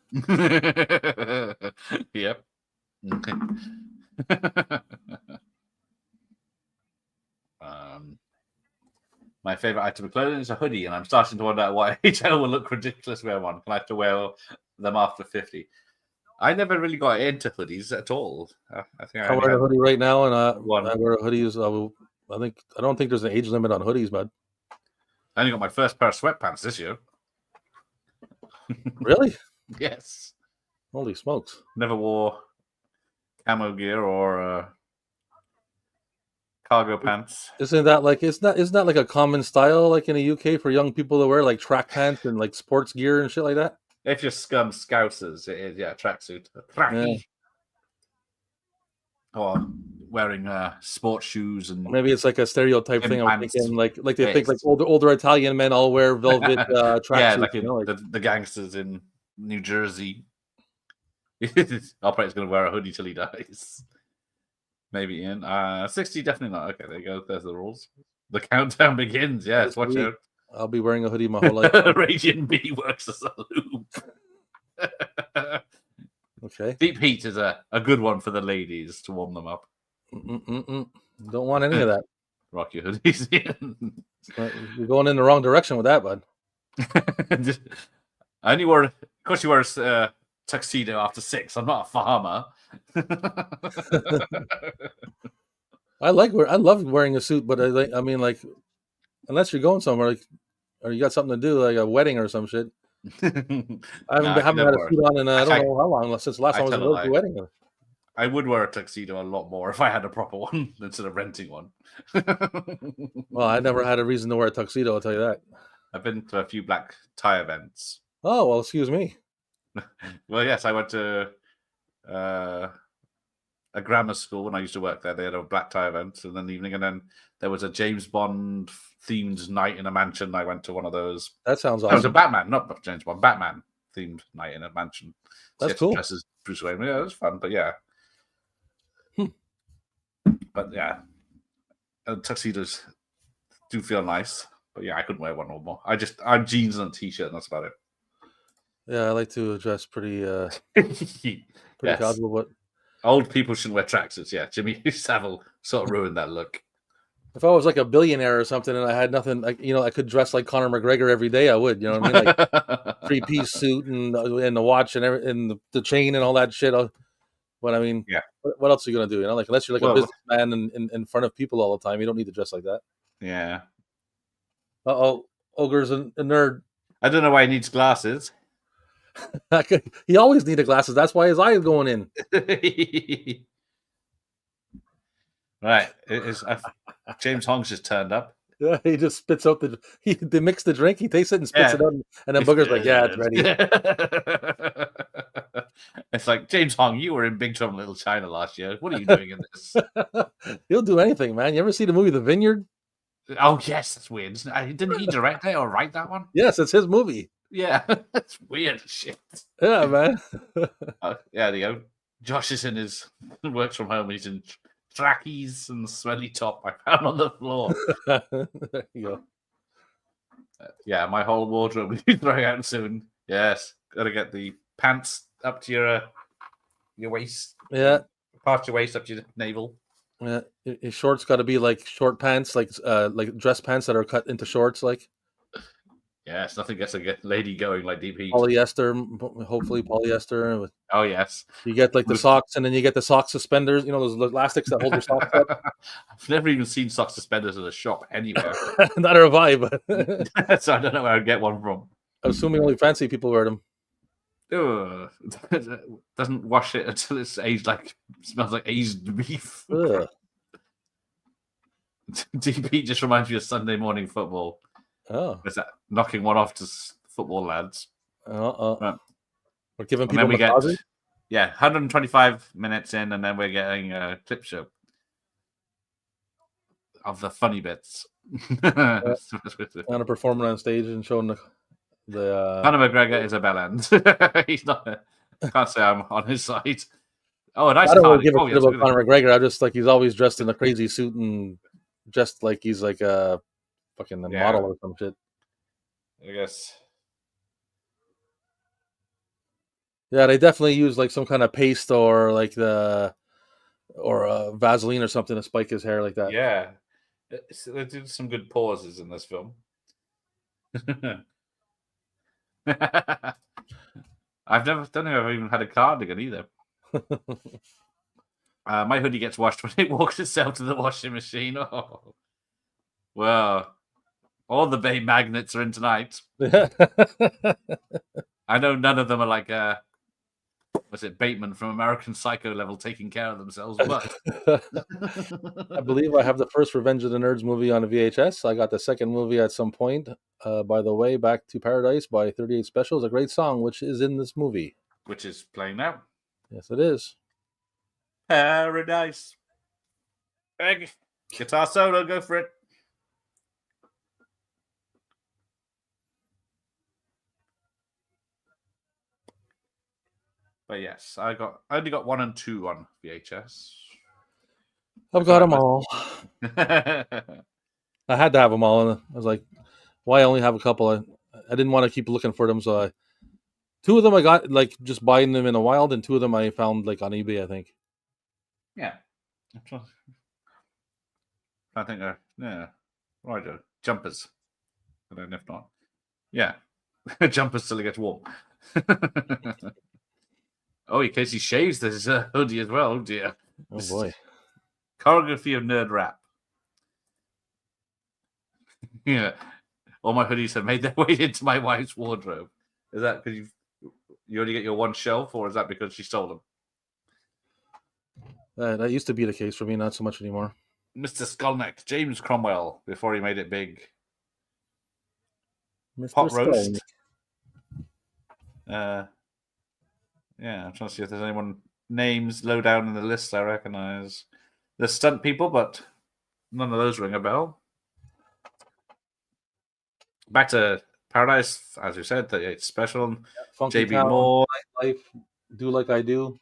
Yep. Okay. My favorite item of clothing is a hoodie, and I'm starting to wonder why HL will look ridiculous wearing one. Can I have to wear them after 50? I never really got into hoodies at all. I think I'm wearing a hoodie right now, and I wear a hoodie. I don't think there's an age limit on hoodies, bud. I only got my first pair of sweatpants this year. Really? Yes. Holy smokes! Never wore camo gear or cargo pants. Isn't that like isn't that like a common style like in the UK for young people to wear like track pants and like sports gear and shit like that? If you're scum scousers, it is, yeah, tracksuit. Yeah. Or wearing sports shoes and Maybe it's like a stereotype gym thing. I'm pants. thinking like they think like Yes. older Italian men all wear velvet Yeah, tracksuits. like You know, like the gangsters in New Jersey. Operator's going to wear a hoodie till he dies. Maybe Ian. 60, definitely not. Okay, there you go. There's the rules. The countdown begins. Yes, watch out. I'll be wearing a hoodie my whole life. Radiant B works as a loop. Okay. Deep heat is a good one for the ladies to warm them up. Don't want any of that. Rock your hoodies in. You're going in the wrong direction with that, bud. I only wore, of course, you wear a tuxedo after 6. I'm not a farmer. I love wearing a suit, but I mean, like, unless you're going somewhere, like, or you got something to do, like a wedding or some shit. I haven't had a suit on in I don't know how long since the last time I was at a wedding. I would wear a tuxedo a lot more if I had a proper one instead of renting one. Well, I never had a reason to wear a tuxedo, I'll tell you that. I've been to a few black tie events. Oh, well, excuse me. Well, yes, I went to a grammar school when I used to work there. They had a black tie event in the evening, and then there was a James Bond themed night in a mansion. I went to one of those. That sounds awesome. It was a Batman, not James Bond, Batman themed night in a mansion. That's cool. Dresses Bruce Wayne. Yeah, it was fun, but yeah. But yeah, tuxedos do feel nice. But yeah, I couldn't wear one or more. I'm jeans and a t-shirt, and that's about it. Yeah, I like to dress pretty casual, but old people shouldn't wear tracksuits. Yeah, Jimmy Savile sort of ruined that look. If I was like a billionaire or something and I had nothing, like, you know, I could dress like Conor McGregor every day, I would. You know what I mean? Like 3-piece suit and the watch and the chain and all that shit. But I mean, yeah. What else are you gonna do? You know, like unless you're like a businessman in front of people all the time, you don't need to dress like that. Yeah. Ogre's a nerd. I don't know why he needs glasses. He always needed glasses. That's why his eye is going in. Right. James Hong's just turned up. Yeah, he just spits out they mix the drink, he tastes it and spits it out, and then Booger's like, yeah, it's ready. It's like, James Hong, you were in Big Trouble in Little China last year. What are you doing in this? He'll do anything, man. You ever see the movie The Vineyard? Oh, yes, that's weird. Didn't he direct it or write that one? Yes, it's his movie. Yeah, that's weird shit. Yeah, man. Yeah, there you go. Josh is works from home. He's in trackies and smelly top I found on the floor. There you go. Yeah, my whole wardrobe will be throwing out soon. Yes, got to get the pants up to your waist. Yeah, past your waist up to your navel. Yeah, his shorts got to be like short pants, like dress pants that are cut into shorts, like. Yes, nothing gets a lady going like deep heat. Polyester, hopefully polyester. Oh yes, you get like the socks, and then you get the sock suspenders. You know those elastics that hold your socks up. I've never even seen sock suspenders in a shop anywhere. Neither have I, but so I don't know where I'd get one from. I'm assuming only fancy people wear them. Doesn't wash it until it's aged smells like aged beef. DP just reminds me of Sunday morning football. Oh, is that knocking one off to football lads? We're giving people. And then 125 minutes in, and then we're getting a clip show of the funny bits. And a performer on stage and showing the Conor McGregor is a bellend. He's not. I can't say I'm on his side. Oh, nice. I don't really give a shit about Conor McGregor. I just like he's always dressed in a crazy suit and just like he's like a fucking model or some shit. I guess. Yeah, they definitely use like some kind of paste or like Vaseline or something to spike his hair like that. Yeah, they did some good pauses in this film. I've never done it. I've even had a cardigan either. My hoodie gets washed when it walks itself to the washing machine. Oh, well, all the Bay magnets are in tonight. I know none of them are like was it Bateman from American Psycho level taking care of themselves, but I believe I have the first Revenge of the Nerds movie on a VHS. I got the second movie at some point. By the way, Back to Paradise by 38 Special is a great song, which is in this movie. which is playing now. Yes, it is. Paradise. Egg. Guitar solo, go for it. But yes, I only got 1 and 2 on VHS. I've got them all. I had to have them all, and I was like, "Why only have a couple?" I didn't want to keep looking for them, so 2 of them I got like just buying them in the wild, and 2 of them I found like on eBay, I think. Yeah. I think right, jumpers. But then if not, yeah, jumpers till it gets warm. Oh, in case he shaves this hoodie as well. Oh dear. Oh boy. Choreography of nerd rap. Yeah. All my hoodies have made their way into my wife's wardrobe. Is that because you only get your one shelf, or is that because she stole them? That used to be the case for me, not so much anymore. Mr. Skullneck, James Cromwell, before he made it big. Mr. Pot roast. Skullneck. Yeah, I'm trying to see if there's anyone names low down in the list I recognize. There's stunt people, but none of those ring a bell. Back to Paradise, as you said, it's special. Funky JB Town, Moore, Life, Do Like I Do,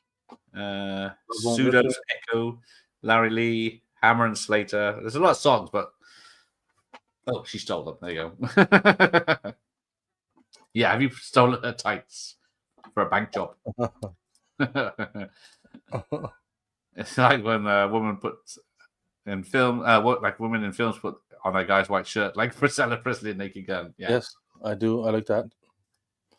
Pseudos, Echo, Larry Lee, Hammer and Slater. There's a lot of songs, but she stole them. There you go. Yeah, have you stolen her tights for a bank job? It's like when a woman puts in film, like women in films put on a guy's white shirt, like Priscilla Presley in Naked Gun. Yeah. Yes, I do. I like that.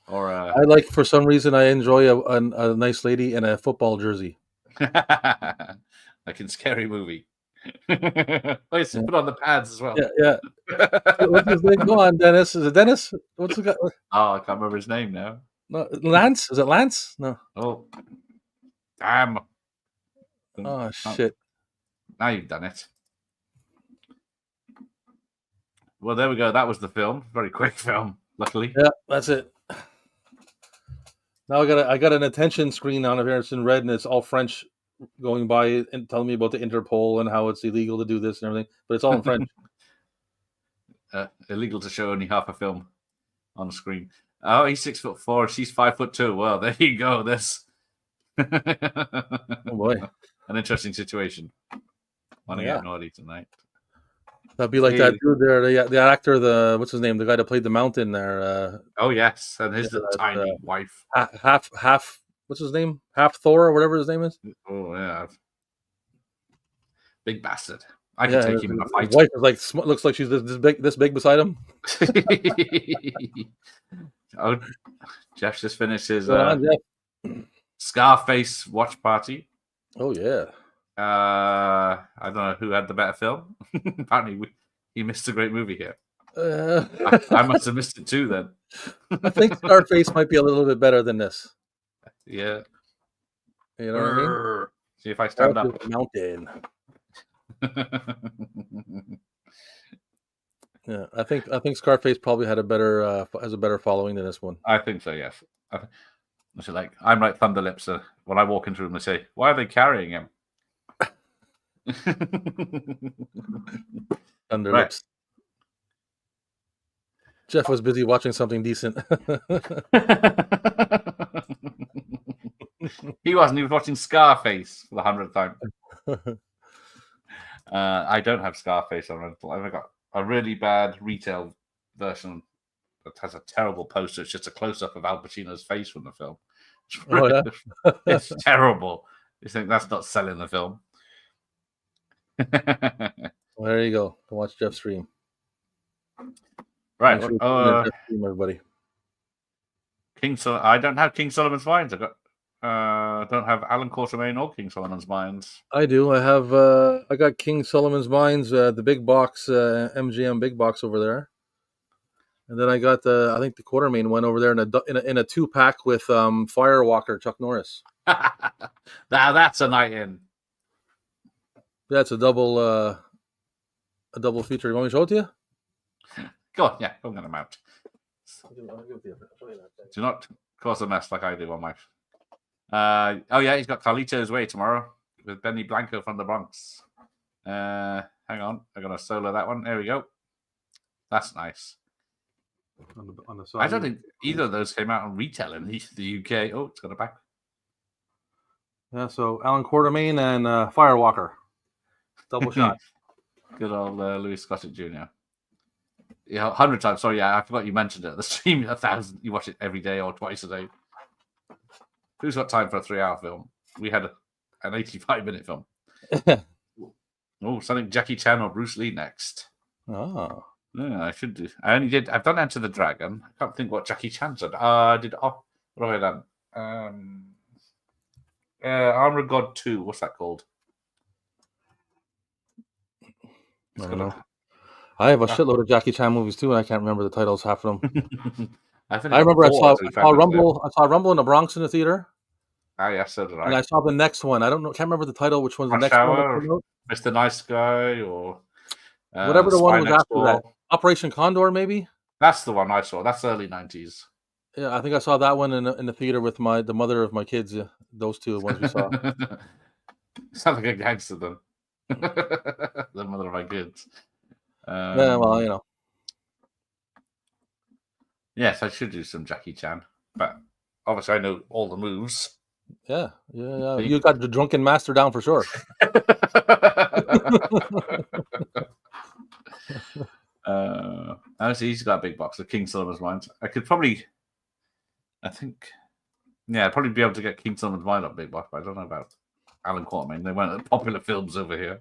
Or I like, for some reason, I enjoy a nice lady in a football jersey. like in Scary Movie. Put on the pads as well. Yeah. What's his name? Go on, Dennis. Is it Dennis? What's the guy? Oh, I can't remember his name now. No, Lance? Is it Lance? No. Oh, damn. Oh, shit. Now you've done it. Well, there we go. That was the film. Very quick film, luckily. Yeah, that's it. Now I got an attention screen on it here. It's in red, and it's all French going by and telling me about the Interpol and how it's illegal to do this and everything. But it's all in French. Illegal to show only half a film on screen. Oh, he's 6'4". She's 5'2". Well, there you go. This. Oh boy, an interesting situation. Running out naughty tonight. That'd be like that dude there, the actor, what's his name, the guy that played the Mountain there. Oh yes, and his tiny wife. Half. What's his name? Half Thor or whatever his name is. Oh yeah, big bastard. I can take him in a fight. His wife is like looks like she's this big beside him. Oh, Jeff just finished his Jeff. Scarface watch party. Oh yeah. I don't know who had the better film. Apparently, he missed a great movie here. I must have missed it too. Then I think Scarface might be a little bit better than this. Yeah, you know what I mean. See if I stand up. Mountain. Yeah, I think Scarface probably had has a better following than this one. I think so. Yes. I'm like Thunderlips. When I walk into them, they say, "Why are they carrying him?" Thunderlips. Right. Jeff was busy watching something decent. He wasn't. He was watching Scarface for the 100th time. I don't have Scarface on rental. I've got a really bad retail version that has a terrible poster. It's just a close-up of Al Pacino's face from the film. It's terrible. You think that's not selling the film? Well, there you go. Go watch Jeff's stream. Right. Stream, everybody. I don't have King Solomon's Mines. I don't have Alan Quatermain or King Solomon's Mines. I do. I got King Solomon's Mines, the big box, MGM big box over there. And then I got I think the Quartermain one over there in a 2-pack with Firewalker Chuck Norris. Now that's a night in. Yeah, it's a double feature. You want me to show it to you? Go on, yeah, I'm gonna mount. Do not cause a mess like I do on my. Oh yeah, he's got Carlito's Way tomorrow with Benny Blanco from the Bronx. Hang on, I'm gonna solo that one. There we go. That's nice. On the side. I don't think either of those came out on retail in the UK. Oh, it's got a back. Yeah, so Alan Quartermain and Firewalker. Double shot. Good old Louis Gossett Jr. Yeah, 100 times. Sorry, yeah, I forgot you mentioned it. The stream 1,000. You watch it every day or twice a day. Who's got time for a 3-hour film? We had an 85-minute film. Oh, something Jackie Chan or Bruce Lee next. Oh. Yeah, I should do. I've done Enter the Dragon. I can't think what Jackie Chan said. What have I done? Armor of God 2. What's that called? I have a shitload of Jackie Chan movies too, and I can't remember the titles, half of them. I remember I saw Rumble. I saw Rumble in the Bronx in the theater. Ah, yeah, so did I. And I saw the next one. I can't remember the title. Which one's the next one? Mr. Nice Guy, or whatever the one was after that. Operation Condor, maybe. That's the one I saw. That's early 90s. Yeah, I think I saw that one in the theater with the mother of my kids. Those two ones we saw. Sound like a gangster then. The mother of my kids. Yeah, well, you know. Yes, I should do some Jackie Chan, but obviously I know all the moves. Yeah. You got the Drunken Master down for sure. Honestly, he's got a big box of King Solomon's Mines. I'd probably be able to get King Solomon's Mine up big box, but I don't know about Alan Quartermain. They weren't popular films over here.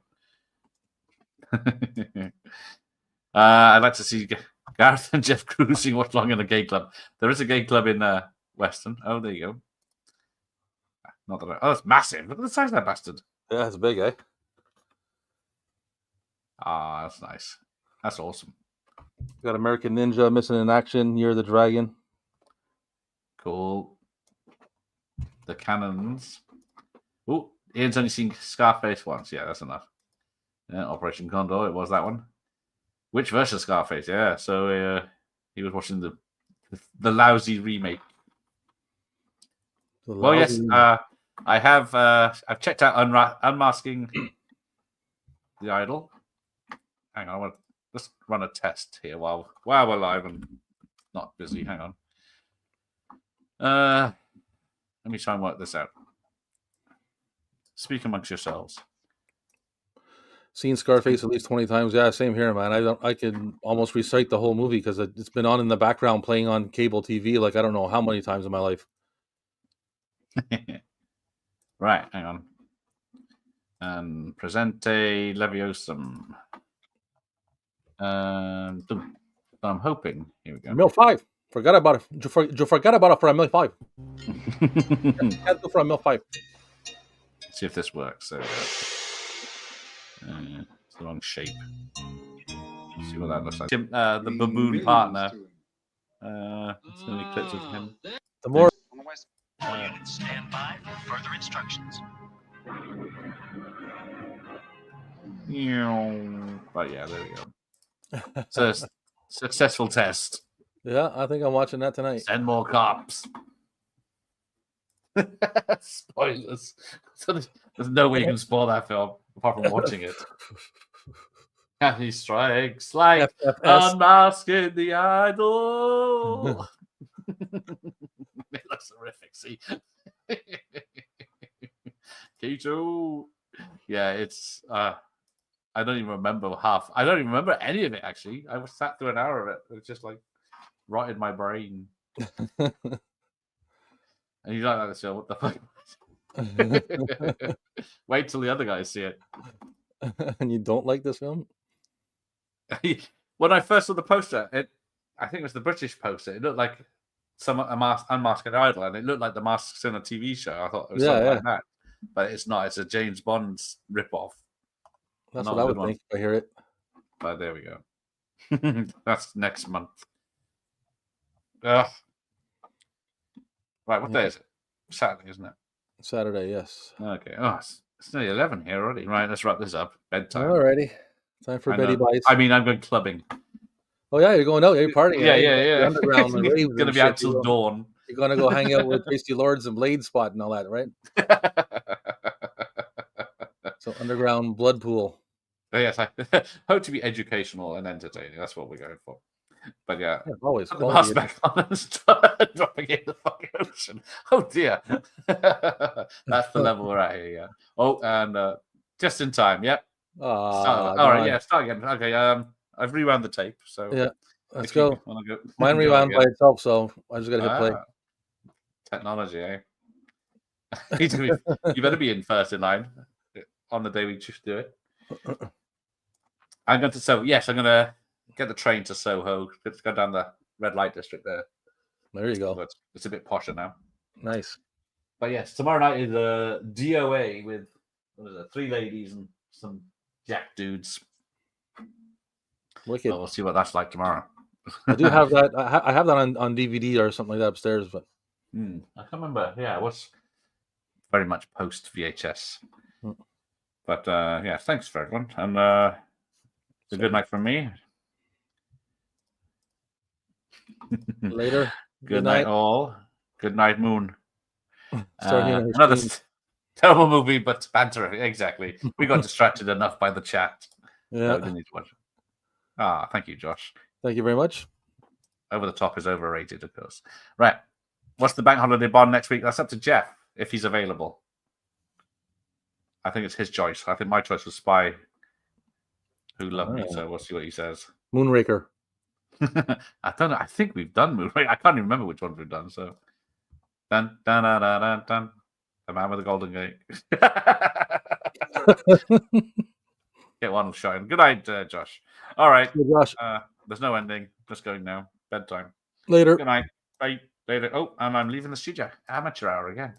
I'd like to see Gareth and Jeff cruising watch along in a gay club. There is a gay club in Weston. Oh, there you go. Not that. It's massive. Look at the size of that bastard. Yeah, it's big, eh? Ah, that's nice. That's awesome. Got American Ninja Missing in Action, Year of the Dragon. Cool. The Cannons. Oh, Ian's only seen Scarface once. Yeah, that's enough. Yeah, Operation Condor. It was that one. Which version of Scarface? Yeah, so he was watching the lousy remake. Well, yes, I have. I've checked out Unmasking the Idol. Hang on, let's run a test here while we're live and not busy. Hang on. Let me try and work this out. Speak amongst yourselves. Seen Scarface at least 20 times. Yeah, same here, man. I can almost recite the whole movie because it's been on in the background playing on cable TV like I don't know how many times in my life. Right, hang on. Presente Leviosum. I'm hoping. Here we go. Mil 5. Forgot about it. You forgot about it for a Mil 5. Can't do for a Mil 5. See if this works. There we go. It's the wrong shape. See what that looks like. The baboon partner. It's only clips of him. The more. Stand by for further instructions. But yeah, there we go. So successful test. Yeah, I think I'm watching that tonight. Send more cops. Spoilers. So there's no way you can spoil that film apart from watching it. He strikes like unmasking the idol. It looks horrific. See, Keto. Yeah, it's. I don't even remember half. I don't even remember any of it. Actually, I sat through an hour of it. It was just like rotted my brain. And you don't like the show? What the fuck? Wait till the other guys see it. And you don't like this film? When I first saw the poster, I think it was the British poster. It looked like Unmasked Idol, and it looked like the Masked Singer TV show. I thought it was something like that, but it's not. It's a James Bond ripoff. That's what I would think if I hear it. But there we go. That's next month. Right, what day is it? Saturday, isn't it? Saturday, yes. Okay. Oh, it's nearly 11 here already. Right, let's wrap this up. Bedtime. Alrighty. Time for Betty Bites. I mean, I'm going clubbing. Oh, yeah, you're going out. You're partying. Yeah. You're underground and raves. It's going to be out till dawn. You're going to go hang out with Tasty Lords and Blade Spot and all that, right? So, underground blood pool. Yes, I hope to be educational and entertaining. That's what we're going for. But yeah, always. Put the mask back on and start dropping in the fucking ocean. Oh dear. That's the level we're at here, yeah. Oh, and just in time, yep. All right, yeah, start again. Okay, I've rewound the tape, so yeah, let's go. Mine rewound by itself, so I just gotta hit play. Technology, eh? You better be in first in line on the day we choose to do it. I'm going to get the train to Soho. Let's go down the red light district there. There you go. It's a bit posher now. Nice. But yes, tomorrow night is a DOA with 3 ladies and some jack dudes. Wicked. So we'll see what that's like tomorrow. I do have that. I have that on DVD or something like that upstairs, but I can't remember. Yeah, it was very much post VHS. But yeah, thanks for everyone, and it's a good night from me. Later. Good night, all. Good night, Moon. Another terrible movie, but banter. Exactly. We got distracted enough by the chat. Yeah. We didn't need to watch. Thank you, Josh. Thank you very much. Over the Top is overrated, of course. Right. What's the bank holiday bond next week? That's up to Jeff if he's available. I think it's his choice. I think my choice was Spy Who Loved Me. So we'll see what he says. Moonraker. I don't know. I think we've done Moonraker. I can't even remember which ones we've done. So, dun dun dun dun dun. Dun. The Man with the Golden Gate. Get one shot in. Good night, Josh. All right, hey, Josh. There's no ending. Just going now. Bedtime. Later. Good night. Bye. Later. Oh, and I'm leaving the studio. Amateur hour again.